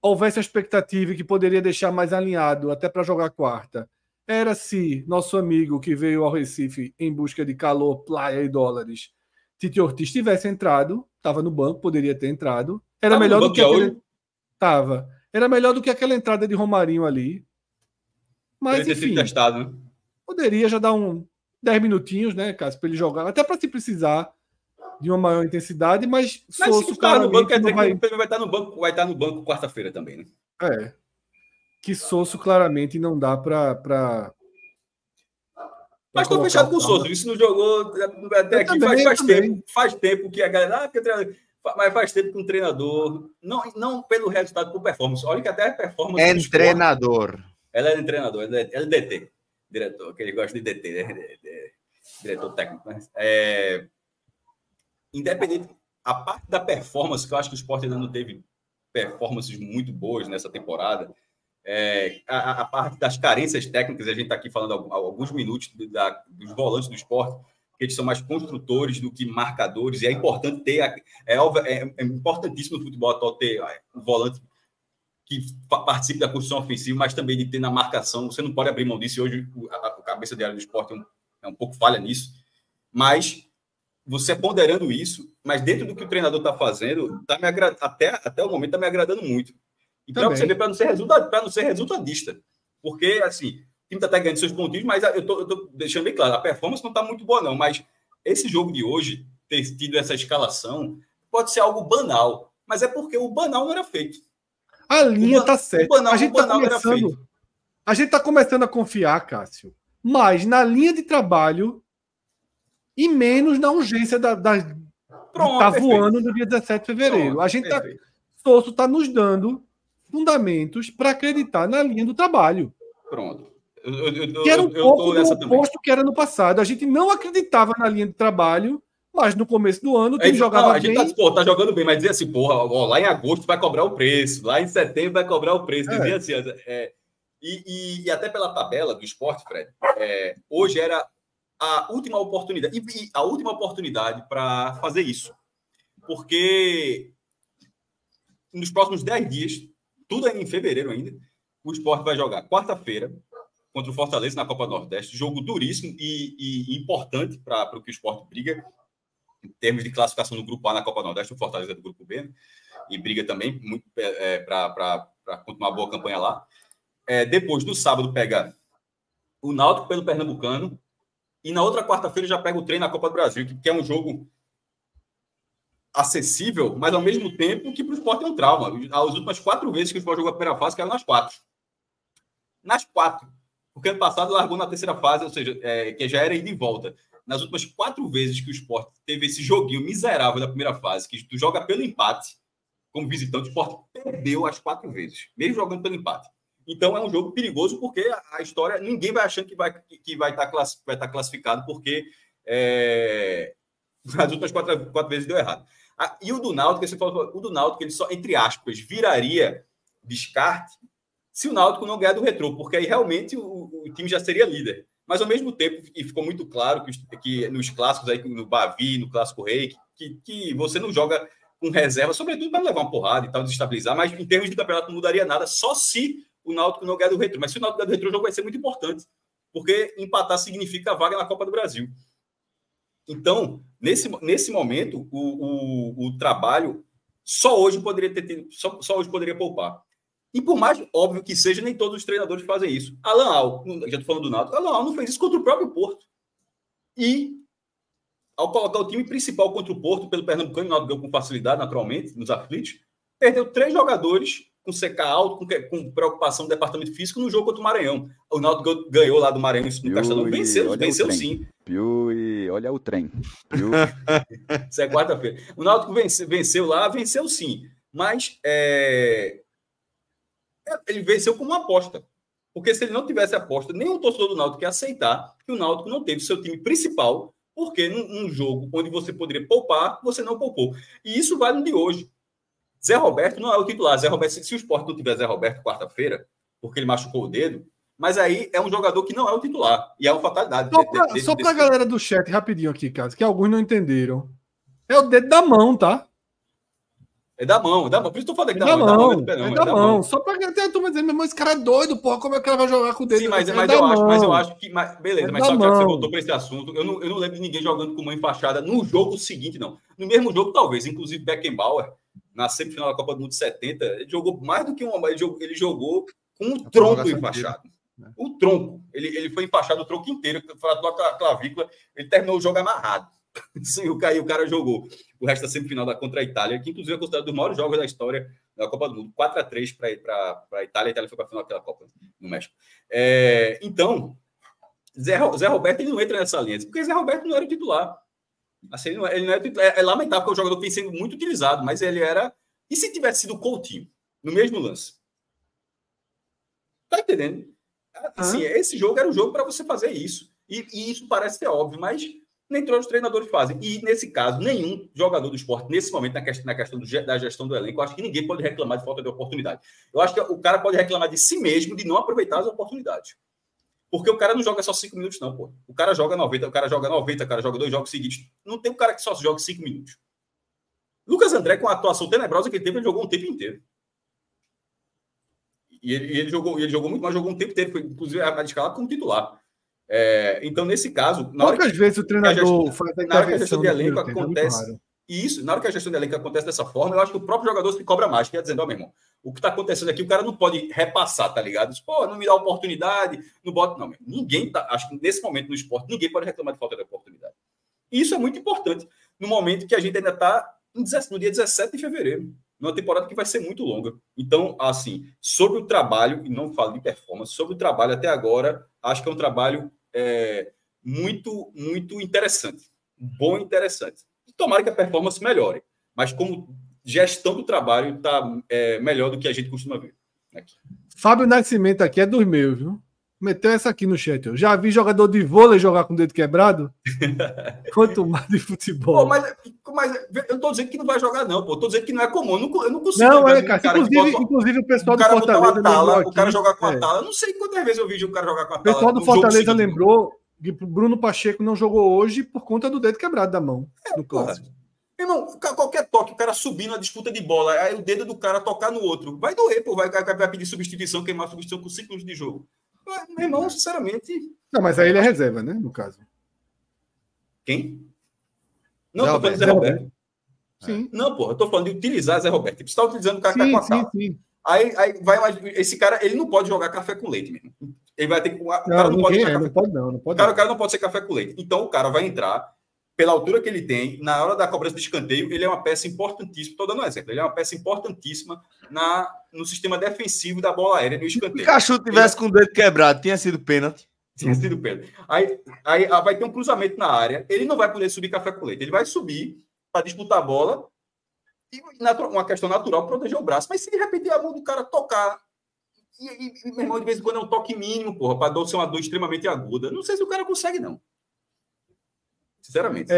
S2: houvesse a expectativa que poderia deixar mais alinhado até para jogar quarta, era se nosso amigo que veio ao Recife em busca de calor, praia e dólares, Tite Ortiz, tivesse entrado, estava no banco, poderia ter entrado. Era
S3: Tava
S2: melhor
S3: no
S2: do que
S3: banco
S2: aquele...
S3: hoje?
S2: Tava. Era melhor do que aquela entrada de Romarinho ali. Mas,
S3: Poderia ter sido
S2: enfim,
S3: testado, né?
S2: poderia já dar 10 minutinhos, né, Cássio, para ele jogar, até para se precisar de uma maior intensidade, mas
S3: Mas se
S2: Sosso
S3: estar no banco,
S2: claramente
S3: quer dizer
S2: não vai...
S3: que o vai estar no banco, vai estar no banco quarta-feira também, né?
S2: É. Que Sosso claramente não dá para
S3: Mas estou fechado com o Souza. Isso não jogou até aqui. Faz tempo que a galera. Mas faz tempo que um treinador. Não pelo resultado, por performance. Olha que até a performance.
S1: É treinador.
S3: Ela é treinador, ela é DT. Diretor, que ele gosta de DT, né? Diretor técnico. Né? Independente. A parte da performance, que eu acho que o Sport ainda não teve performances muito boas nessa temporada. A parte das carências técnicas, a gente está aqui falando há alguns minutos dos volantes do Sport, que eles são mais construtores do que marcadores, e é importante ter, é importantíssimo no futebol atual ter um volante que participe da construção ofensiva, mas também de ter na marcação. Você não pode abrir mão disso, e hoje a cabeça de área do Sport é um pouco falha nisso, mas você ponderando isso, mas dentro do que o treinador está fazendo, até o momento está me agradando muito. E para você ver, para não ser resultadista. Porque, assim, o time está até ganhando seus pontinhos, mas eu estou deixando bem claro, a performance não está muito boa, não. Mas esse jogo de hoje, ter tido essa escalação, pode ser algo banal. Mas é porque o banal não era feito.
S2: A linha está certa.
S3: O banal era feito.
S2: A gente está começando a confiar, Cássio, mais na linha de trabalho e menos na urgência de estar voando no dia 17 de fevereiro. Pronto, a gente Sosso está nos dando fundamentos para acreditar na linha do trabalho.
S3: Pronto.
S2: Que era um pouco do oposto que era no passado. A gente não acreditava na linha de trabalho, mas no começo do ano o time jogava bem.
S3: A gente tá jogando bem, mas dizia assim, lá em agosto vai cobrar o preço, lá em setembro vai cobrar o preço. Dizia assim, e até pela tabela do Sport, Fred, hoje era a última oportunidade, e a última oportunidade para fazer isso. Porque nos próximos 10 dias, tudo em fevereiro ainda, o Sport vai jogar quarta-feira contra o Fortaleza na Copa Nordeste. Jogo duríssimo e importante para o que o Sport briga em termos de classificação no Grupo A na Copa Nordeste. O Fortaleza é do Grupo B, né? E briga também muito para continuar uma boa campanha lá. Depois, no sábado, pega o Náutico pelo Pernambucano. E na outra quarta-feira já pega o trem na Copa do Brasil, que é um jogo acessível, mas ao mesmo tempo que para o Sport é um trauma. As últimas 4 vezes que o Sport jogou a primeira fase, caiu nas 4. Nas 4. Porque ano passado largou na terceira fase, ou seja, que já era ida e volta. Nas últimas 4 vezes que o Sport teve esse joguinho miserável da primeira fase, que tu joga pelo empate, como visitante, o Sport perdeu as 4 vezes, mesmo jogando pelo empate. Então é um jogo perigoso, porque a história, ninguém vai achando que vai estar classificado, porque as últimas 4 vezes deu errado. E o do Náutico, você falou, o do Náutico, ele só, entre aspas, viraria descarte se o Náutico não ganhar do Retrô, porque aí realmente o time já seria líder. Mas ao mesmo tempo, e ficou muito claro que nos clássicos, aí, no Bavi, no Clássico Rei, que você não joga com reserva, sobretudo para levar uma porrada e tal, desestabilizar, mas em termos de campeonato não mudaria nada, só se o Náutico não ganhar do Retrô. Mas se o Náutico ganhar do Retrô, o jogo vai ser muito importante, porque empatar significa a vaga na Copa do Brasil. Então, nesse momento, o trabalho só hoje poderia ter tido, só hoje poderia poupar. E por mais óbvio que seja, nem todos os treinadores fazem isso. Alan Al, já estou falando do Náutico, Alan Al não fez isso contra o próprio Porto. E, ao colocar o time principal contra o Porto, pelo Pernambucano, o Náutico ganhou com facilidade, naturalmente, nos aflitos, perdeu 3 jogadores com CK alto, com preocupação do departamento físico no jogo contra o Maranhão. O Náutico ganhou lá do Maranhão no Castelão. Venceu sim.
S4: Piuí, olha o trem.
S3: Isso é quarta-feira. O Náutico venceu lá, venceu sim. Mas ele venceu como uma aposta. Porque se ele não tivesse aposta, nem o torcedor do Náutico ia aceitar que o Náutico não teve seu time principal, porque num jogo onde você poderia poupar, você não poupou. E isso vale no de hoje. Zé Roberto não é o titular. Zé Roberto, se o Sport não tiver Zé Roberto quarta-feira, porque ele machucou o dedo, mas aí é um jogador que não é o titular. E é uma fatalidade.
S2: Só para a galera do chat, rapidinho aqui, Cássio, que alguns não entenderam. É o dedo da mão, tá?
S3: É da mão, é da mão. Por isso que eu falei que
S2: É
S3: da
S2: da
S3: mão.
S2: mão, é da mão. Só pra ter a turma dizendo, meu irmão, esse cara é doido, porra, como é que ele vai jogar com o dedo?
S3: Sim, mas eu acho que. Beleza, mas só que você voltou para esse assunto. Eu não lembro de ninguém jogando com mão enfaixada no jogo seguinte, não. No mesmo jogo, talvez. Inclusive, Beckenbauer, na semifinal da Copa do Mundo de 70, ele jogou mais do que uma. Ele jogou com um tronco enfaixado. O tronco. Ele foi enfaixado o tronco inteiro, fraturou a clavícula, ele terminou o jogo amarrado. Sim, o cara jogou o resto da semifinal contra a Itália, que inclusive é considerado um dos maiores jogos da história da Copa do Mundo. 4-3 para a Itália. A Itália foi para a final daquela Copa no México. Então, Zé Roberto ele não entra nessa linha, porque Zé Roberto não era o titular. Assim, ele não era titular. É lamentável porque o jogador tem sendo muito utilizado, mas ele era. E se tivesse sido o Coutinho no mesmo lance? Tá entendendo? Assim, esse jogo era o jogo para você fazer isso. E isso parece ser óbvio, mas nem todos os treinadores fazem. E, nesse caso, nenhum jogador do esporte, nesse momento, na questão da gestão do elenco, eu acho que ninguém pode reclamar de falta de oportunidade. Eu acho que o cara pode reclamar de si mesmo, de não aproveitar as oportunidades. Porque o cara não joga só 5 minutos, não, pô. O cara joga 90, o cara joga 2 jogos seguidos. Não tem um cara que só joga 5 minutos. Lucas André, com a atuação tenebrosa que ele teve, ele jogou um tempo inteiro. E ele jogou muito mais, jogou um tempo inteiro. Foi, inclusive, a escalado como titular. Então, nesse caso...
S2: Poucas vezes o treinador faz a
S3: na hora que a gestão de elenco
S2: tempo,
S3: acontece... Isso, na hora que a gestão de elenco acontece dessa forma, eu acho que o próprio jogador se cobra mais. Quer dizendo, meu irmão, o que está acontecendo aqui, o cara não pode repassar, tá ligado? Pô, não me dá oportunidade, não bota... Não, ninguém tá... Acho que nesse momento no esporte, ninguém pode reclamar de falta de oportunidade. E isso é muito importante no momento que a gente ainda está no dia 17 de fevereiro, numa temporada que vai ser muito longa. Então, assim, sobre o trabalho, e não falo de performance, sobre o trabalho até agora, acho que é um trabalho muito, muito interessante. Bom e interessante. E tomara que a performance melhore. Mas como gestão do trabalho está melhor do que a gente costuma ver aqui.
S2: Fábio Nascimento aqui é dos meus, viu? Meteu essa aqui no chat. Eu já vi jogador de vôlei jogar com o dedo quebrado? Quanto mais de futebol.
S3: Pô, mas eu não estou dizendo que não vai jogar, não. Pô. Estou dizendo que não é comum. Eu não consigo.
S2: Não, cara. Inclusive o pessoal do Fortaleza lembrou aqui.
S3: O cara jogar com a tala. Eu não sei quantas vezes eu vi o cara jogar com a tala.
S2: O pessoal do Fortaleza lembrou que Bruno Pacheco não jogou hoje por conta do dedo quebrado da mão. No clássico.
S3: Irmão, qualquer toque, o cara subir na disputa de bola, aí o dedo do cara tocar no outro. Vai doer, pô. Vai pedir substituição, queimar a substituição com 5 minutos de jogo. Meu irmão, sinceramente...
S2: Não, mas aí ele é reserva, né? No caso.
S3: Quem? Não, eu tô falando de Zé Roberto.
S2: Sim.
S3: Não, pô, eu tô falando de utilizar Zé Roberto. Você está utilizando o cara que tá com a tala.
S2: Sim.
S3: Aí vai mais... Esse cara, ele não pode jogar café com leite, mesmo. Ele vai ter que... O cara
S2: não pode.
S3: O cara não pode ser café com leite. Então, o cara vai entrar, pela altura que ele tem, na hora da cobrança de escanteio, ele é uma peça importantíssima. Estou dando um exemplo. Ele é uma peça importantíssima no sistema defensivo da bola aérea no escanteio. Se o
S1: Pikachu tivesse com o dedo quebrado, tinha sido pênalti.
S3: Tinha sido pênalti. Aí vai ter um cruzamento na área. Ele não vai poder subir café com leite. Ele vai subir para disputar a bola e uma questão natural proteger o braço. Mas se de repente a mão do cara tocar, e meu irmão, de vez em quando é um toque mínimo, porra, para ser uma dor extremamente aguda. Não sei se o cara consegue, não. Sinceramente.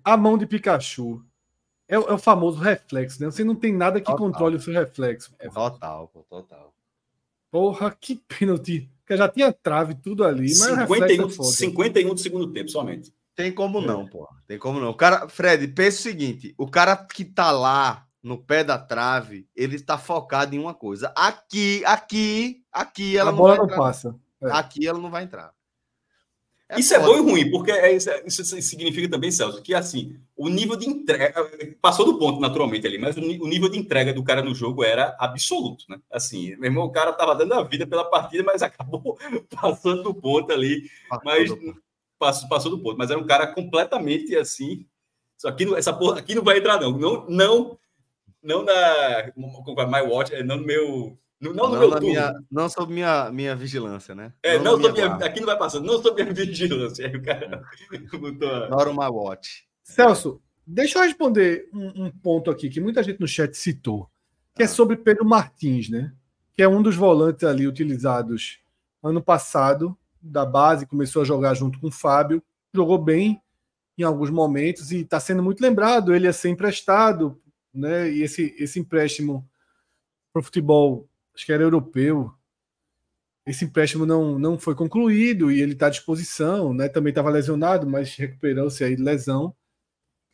S2: A mão de Pikachu é o famoso reflexo, né? Você não tem nada que controle o seu reflexo.
S1: Total.
S2: Porra, que pênalti. Porque já tinha trave tudo ali, mas
S3: 51 do segundo tempo, somente.
S1: Tem como não, porra. Tem como não. O cara, Fred, pensa o seguinte, o cara que tá lá no pé da trave, ele tá focado em uma coisa. Aqui ela não vai entrar.
S2: Não passa.
S1: Aqui ela não vai entrar.
S3: Isso é bom e ruim, porque isso significa também, Celso, que assim, o nível de entrega passou do ponto naturalmente ali, mas o nível de entrega do cara no jogo era absoluto, né? Assim, meu irmão, o cara tava dando a vida pela partida, mas acabou passando do ponto ali, passou do ponto, mas era um cara completamente assim, só que essa porra aqui não vai entrar não na My Watch, não no meu... Não no meu turno.
S1: Não sob minha vigilância, né?
S3: Aqui não vai passando. Não sob minha vigilância. Aí o cara botou...
S1: Not on my watch.
S2: Celso, deixa eu responder um ponto aqui que muita gente no chat citou, que é sobre Pedro Martins, né? Que é um dos volantes ali utilizados ano passado, da base, começou a jogar junto com o Fábio, jogou bem em alguns momentos e está sendo muito lembrado. Ele ia ser emprestado, né? E esse empréstimo para o futebol, acho que era europeu, esse empréstimo não foi concluído e ele está à disposição, né? Também estava lesionado, mas recuperou-se aí de lesão.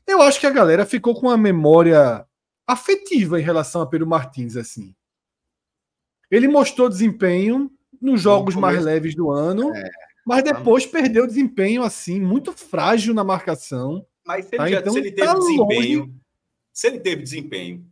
S2: Eu acho que a galera ficou com a memória afetiva em relação a Pedro Martins, assim. Ele mostrou desempenho nos jogos mais leves do ano, mas depois perdeu desempenho assim, muito frágil na marcação.
S3: Mas se ele,
S2: então,
S3: se ele teve desempenho, se ele teve desempenho,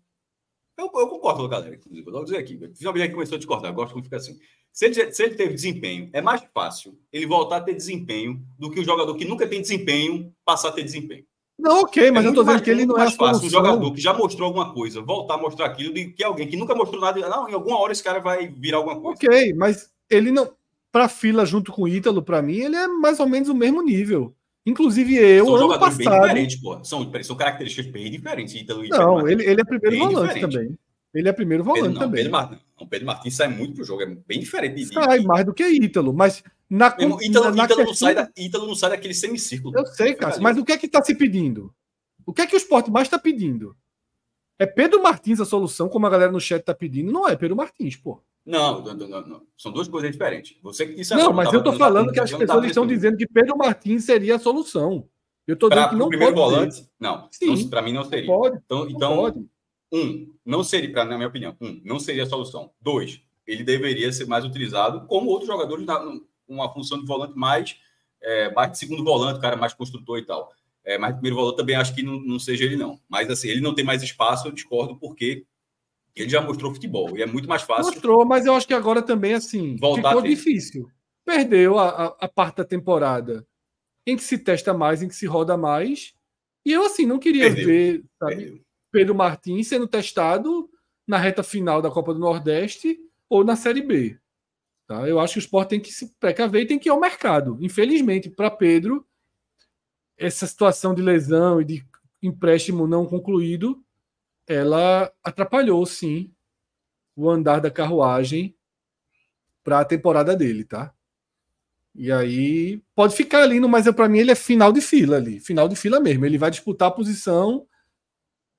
S3: eu concordo com a galera, inclusive, vou dizer aqui, finalmente começou a discordar, gosto quando fica assim. Se ele teve desempenho, é mais fácil ele voltar a ter desempenho do que o jogador que nunca tem desempenho passar a ter desempenho.
S2: Não, ok, mas eu tô dizendo que ele não é
S3: mais fácil um jogador que já mostrou alguma coisa voltar a mostrar aquilo do que alguém que nunca mostrou nada. Não, em alguma hora esse cara vai virar alguma coisa.
S2: Ok, mas ele não. Pra fila junto com o Ítalo, pra mim, ele é mais ou menos o mesmo nível. Inclusive eu,
S3: são
S2: ano
S3: jogadores
S2: passado...
S3: bem diferentes, pô. São características bem diferentes. Ítalo e
S2: não, ele é primeiro volante diferente. Também. Ele é primeiro volante também.
S3: Pedro Martins sai muito pro jogo, é bem diferente.
S2: Sai mais do que Ítalo, mas...
S3: Ítalo não sai daquele semicírculo.
S2: Eu sei, Cássio, mas o que é que está se pedindo? O que é que o Sport mais está pedindo? É Pedro Martins a solução, como a galera no chat está pedindo? Não é Pedro Martins, pô.
S3: Não. São duas coisas diferentes. Você que disse
S2: agora. Não, mas eu estou falando que as pessoas estão dizendo que Pedro Martins seria a solução. Eu estou dizendo que não
S3: primeiro
S2: pode
S3: volante,
S2: ser.
S3: Não. Para mim não seria.
S2: Pode.
S3: Então,
S2: pode.
S3: Não seria, na minha opinião, não seria a solução. 2, ele deveria ser mais utilizado como outros jogadores uma função de volante mais de segundo volante, cara mais construtor e tal. Mas primeiro volante também acho que não seja ele, não. Mas assim, ele não tem mais espaço, eu discordo, porque ele já mostrou futebol e é muito mais fácil.
S2: Mostrou, mas eu acho que agora também, assim, ficou difícil. Perdeu a parte da temporada em que se testa mais, em que se roda mais. E eu, assim, não queria ver, sabe, Pedro Martins sendo testado na reta final da Copa do Nordeste ou na Série B. Tá? Eu acho que o Sport tem que se precaver e tem que ir ao mercado. Infelizmente, para Pedro, essa situação de lesão e de empréstimo não concluído, ela atrapalhou, sim, o andar da carruagem para a temporada dele, tá? E aí pode ficar ali, mas para mim ele é final de fila ali, final de fila mesmo. Ele vai disputar a posição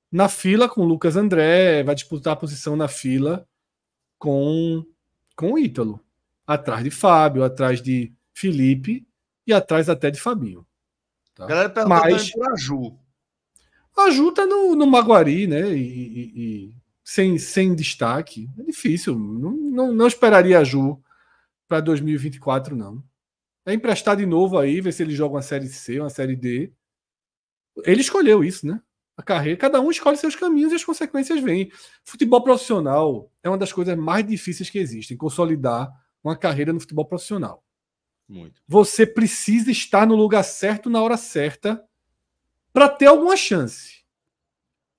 S2: na fila com o Lucas André, vai disputar a posição na fila com o Ítalo. Atrás de Fábio, atrás de Felipe e atrás até de Fabinho. Tá?
S1: A galera perguntando por Aju.
S2: A Aju tá no Maguari, né? E sem destaque. É difícil. Não esperaria a Aju para 2024, não. É emprestar de novo aí, ver se ele joga uma Série C, uma Série D. Ele escolheu isso, né? A carreira. Cada um escolhe seus caminhos e as consequências vêm. Futebol profissional é uma das coisas mais difíceis que existem. Consolidar uma carreira no futebol profissional.
S1: Muito.
S2: Você precisa estar no lugar certo, na hora certa, para ter alguma chance.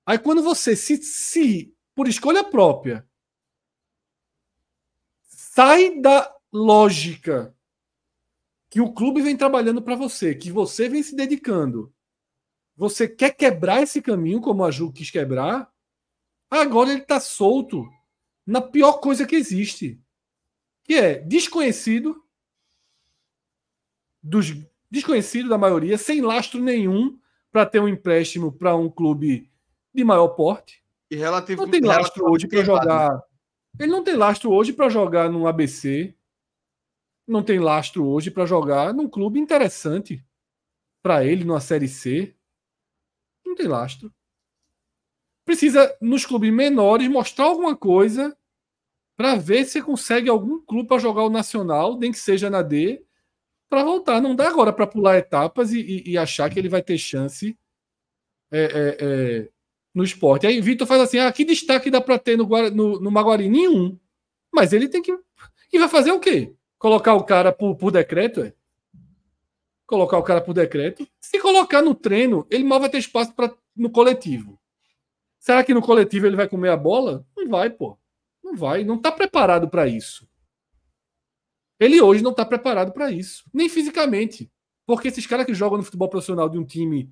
S2: Aí quando você se por escolha própria sai da lógica que o clube vem trabalhando para você, que você vem se dedicando, você quer quebrar esse caminho como a Ju quis quebrar, agora ele está solto na pior coisa que existe, que é desconhecido da maioria, sem lastro nenhum para ter um empréstimo para um clube de maior porte.
S1: E
S2: não tem lastro hoje para jogar. Ele não tem lastro hoje para jogar no ABC. Não tem lastro hoje para jogar num clube interessante para ele, numa Série C. Não tem lastro. Precisa, nos clubes menores, mostrar alguma coisa para ver se consegue algum clube para jogar o Nacional, nem que seja na D, para voltar. Não dá agora para pular etapas e achar que ele vai ter chance no Sport. Aí Vitor faz assim, que destaque dá para ter no Maguari? Nenhum. Mas ele tem que... E vai fazer o quê? Colocar o cara por decreto? Colocar o cara por decreto? Se colocar no treino, ele mal vai ter espaço no coletivo. Será que no coletivo ele vai comer a bola? Não vai, pô. Não vai. Não está preparado para isso. Ele hoje não está preparado para isso. Nem fisicamente. Porque esses caras que jogam no futebol profissional de um time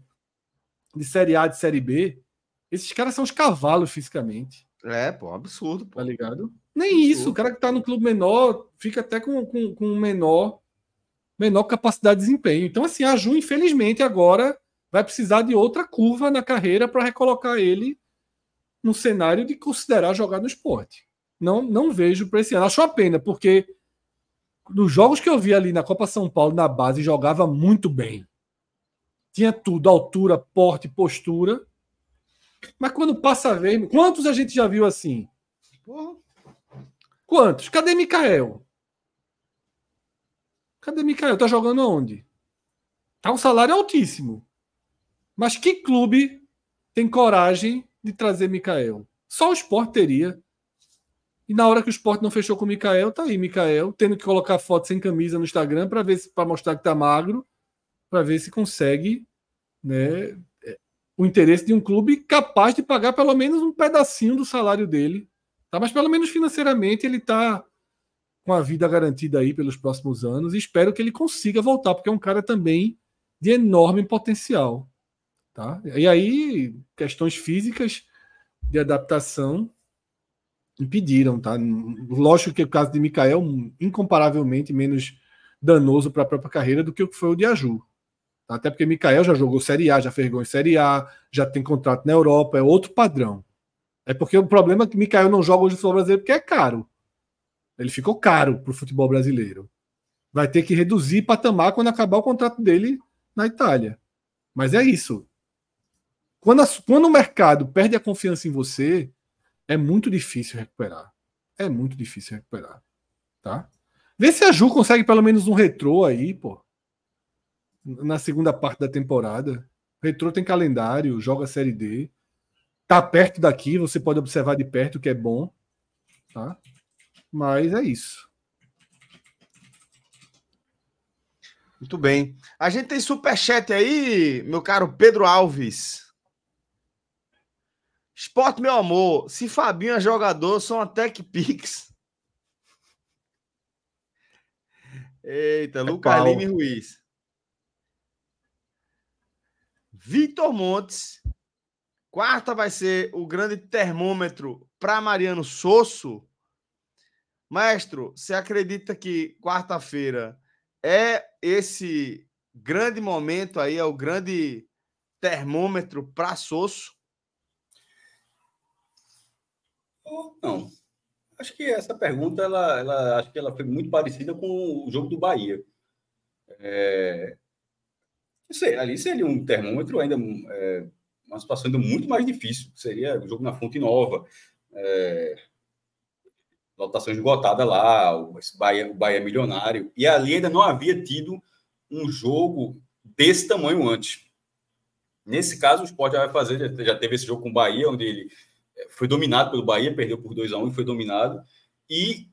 S2: de Série A, de Série B, esses caras são os cavalos fisicamente.
S1: Absurdo, pô.
S2: Tá ligado? Nem isso. O cara que tá no clube menor fica até com menor capacidade de desempenho. Então, assim, a Ju, infelizmente, agora vai precisar de outra curva na carreira para recolocar ele no cenário de considerar jogar no Sport. Não vejo para esse ano. Acho uma pena, porque nos jogos que eu vi ali na Copa São Paulo, na base, jogava muito bem. Tinha tudo, altura, porte, postura. Mas quando passa a vez, quantos a gente já viu assim?
S1: Porra.
S2: Quantos? Cadê Mikael? Cadê Mikael? Tá jogando onde? Tá um salário altíssimo. Mas que clube tem coragem de trazer Mikael? Só o Sport teria. E na hora que o Sport não fechou com o Mikael, tá aí Mikael, tendo que colocar foto sem camisa no Instagram para mostrar que tá magro, para ver se consegue, né, o interesse de um clube capaz de pagar pelo menos um pedacinho do salário dele. Tá? Mas pelo menos financeiramente ele tá com a vida garantida aí pelos próximos anos e espero que ele consiga voltar, porque é um cara também de enorme potencial. Tá? E aí, questões físicas de adaptação impediram. Tá? Lógico que o caso de Mikael é incomparavelmente menos danoso para a própria carreira do que o que foi o de Aju. Tá? Até porque Mikael já jogou Série A, já fez gol em Série A, já tem contrato na Europa, é outro padrão. É porque o problema é que Mikael não joga hoje no futebol brasileiro porque é caro. Ele ficou caro para o futebol brasileiro. Vai ter que reduzir patamar quando acabar o contrato dele na Itália. Mas é isso. Quando o mercado perde a confiança em você, é muito difícil recuperar. É muito difícil recuperar. Tá? Vê se a Ju consegue pelo menos um retrô aí, pô. Na segunda parte da temporada. O retrô tem calendário, joga a Série D. Tá perto daqui, você pode observar de perto, que é bom. Tá? Mas é isso.
S1: Muito bem. A gente tem superchat aí, meu caro Pedro Alves. Sport, meu amor. Se Fabinho é jogador, são até que Pix. Eita, Lucas Lima e Ruiz. Vitor Montes. Quarta vai ser o grande termômetro para Mariano Sosso. Maestro, você acredita que quarta-feira é esse grande momento aí, é o grande termômetro para Sosso?
S3: Não. Acho que essa pergunta acho que ela foi muito parecida com o jogo do Bahia. Não sei, ali seria um termômetro ainda, uma situação ainda muito mais difícil. Seria o jogo na Fonte Nova, lotação esgotada lá, o Bahia milionário. E ali ainda não havia tido um jogo desse tamanho antes. Nesse caso, o Sport já vai fazer, já teve esse jogo com o Bahia, onde ele foi dominado pelo Bahia, perdeu por 2-1 e foi dominado. E,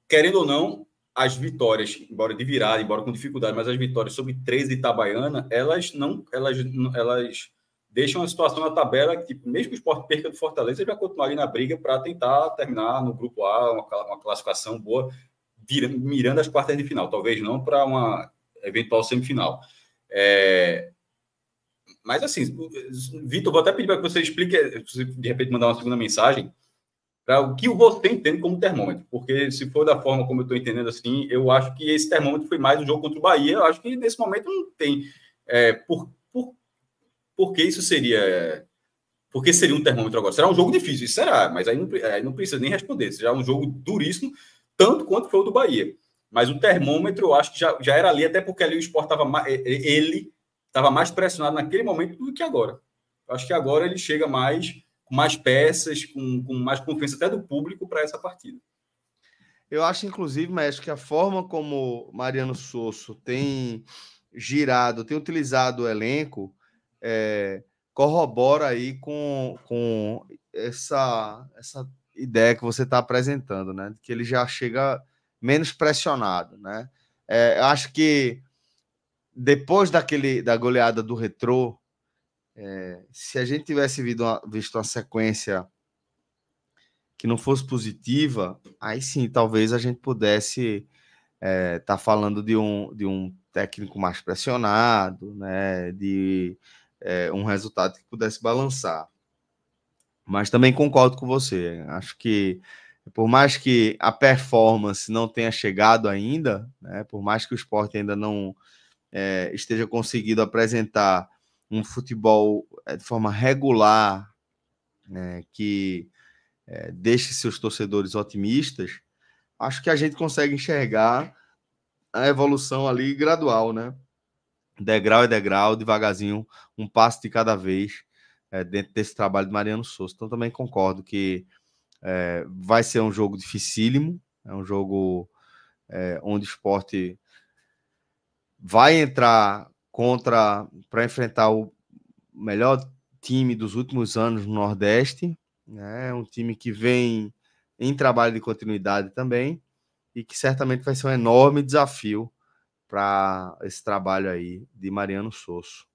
S3: querendo ou não, as vitórias, embora de virada, embora com dificuldade, mas as vitórias sobre 13 de Itabaiana, elas deixam a situação na tabela que, mesmo que o Sport perca do Fortaleza, ele vai continuar ali na briga para tentar terminar no grupo A, uma classificação boa, mirando as quartas de final. Talvez não para uma eventual semifinal. Mas assim, Vitor, vou até pedir para que você explique, se de repente mandar uma segunda mensagem, para o que você entende como termômetro. Porque se for da forma como eu estou entendendo assim, eu acho que esse termômetro foi mais um jogo contra o Bahia. Eu acho que nesse momento não tem. Por que isso seria... Por que seria um termômetro agora? Será um jogo difícil, isso será, mas aí não precisa nem responder. Será um jogo duríssimo, tanto quanto foi o do Bahia. Mas o termômetro, eu acho que já era ali, até porque ali o Sport estava mais pressionado naquele momento do que agora. Eu acho que agora ele chega com mais peças, com mais confiança até do público para essa partida.
S1: Eu acho, inclusive, Mestre, que a forma como Mariano Sosso tem girado, tem utilizado o elenco, corrobora aí com essa ideia que você está apresentando, né? Que ele já chega menos pressionado, né? Eu acho que depois da goleada do Retrô, se a gente tivesse visto uma sequência que não fosse positiva, aí sim, talvez a gente pudesse tá falando de um técnico mais pressionado, né? De um resultado que pudesse balançar. Mas também concordo com você. Acho que, por mais que a performance não tenha chegado ainda, né? Por mais que o Sport ainda não esteja conseguindo apresentar um futebol de forma regular, né, que deixe seus torcedores otimistas, acho que a gente consegue enxergar a evolução ali gradual, né? Degrau é degrau, devagarzinho, um passo de cada vez, dentro desse trabalho de Mariano Souza. Então também concordo que vai ser um jogo dificílimo, é um jogo onde o Sport vai entrar para enfrentar o melhor time dos últimos anos no Nordeste, né? Um time que vem em trabalho de continuidade também e que certamente vai ser um enorme desafio para esse trabalho aí de Mariano Souza.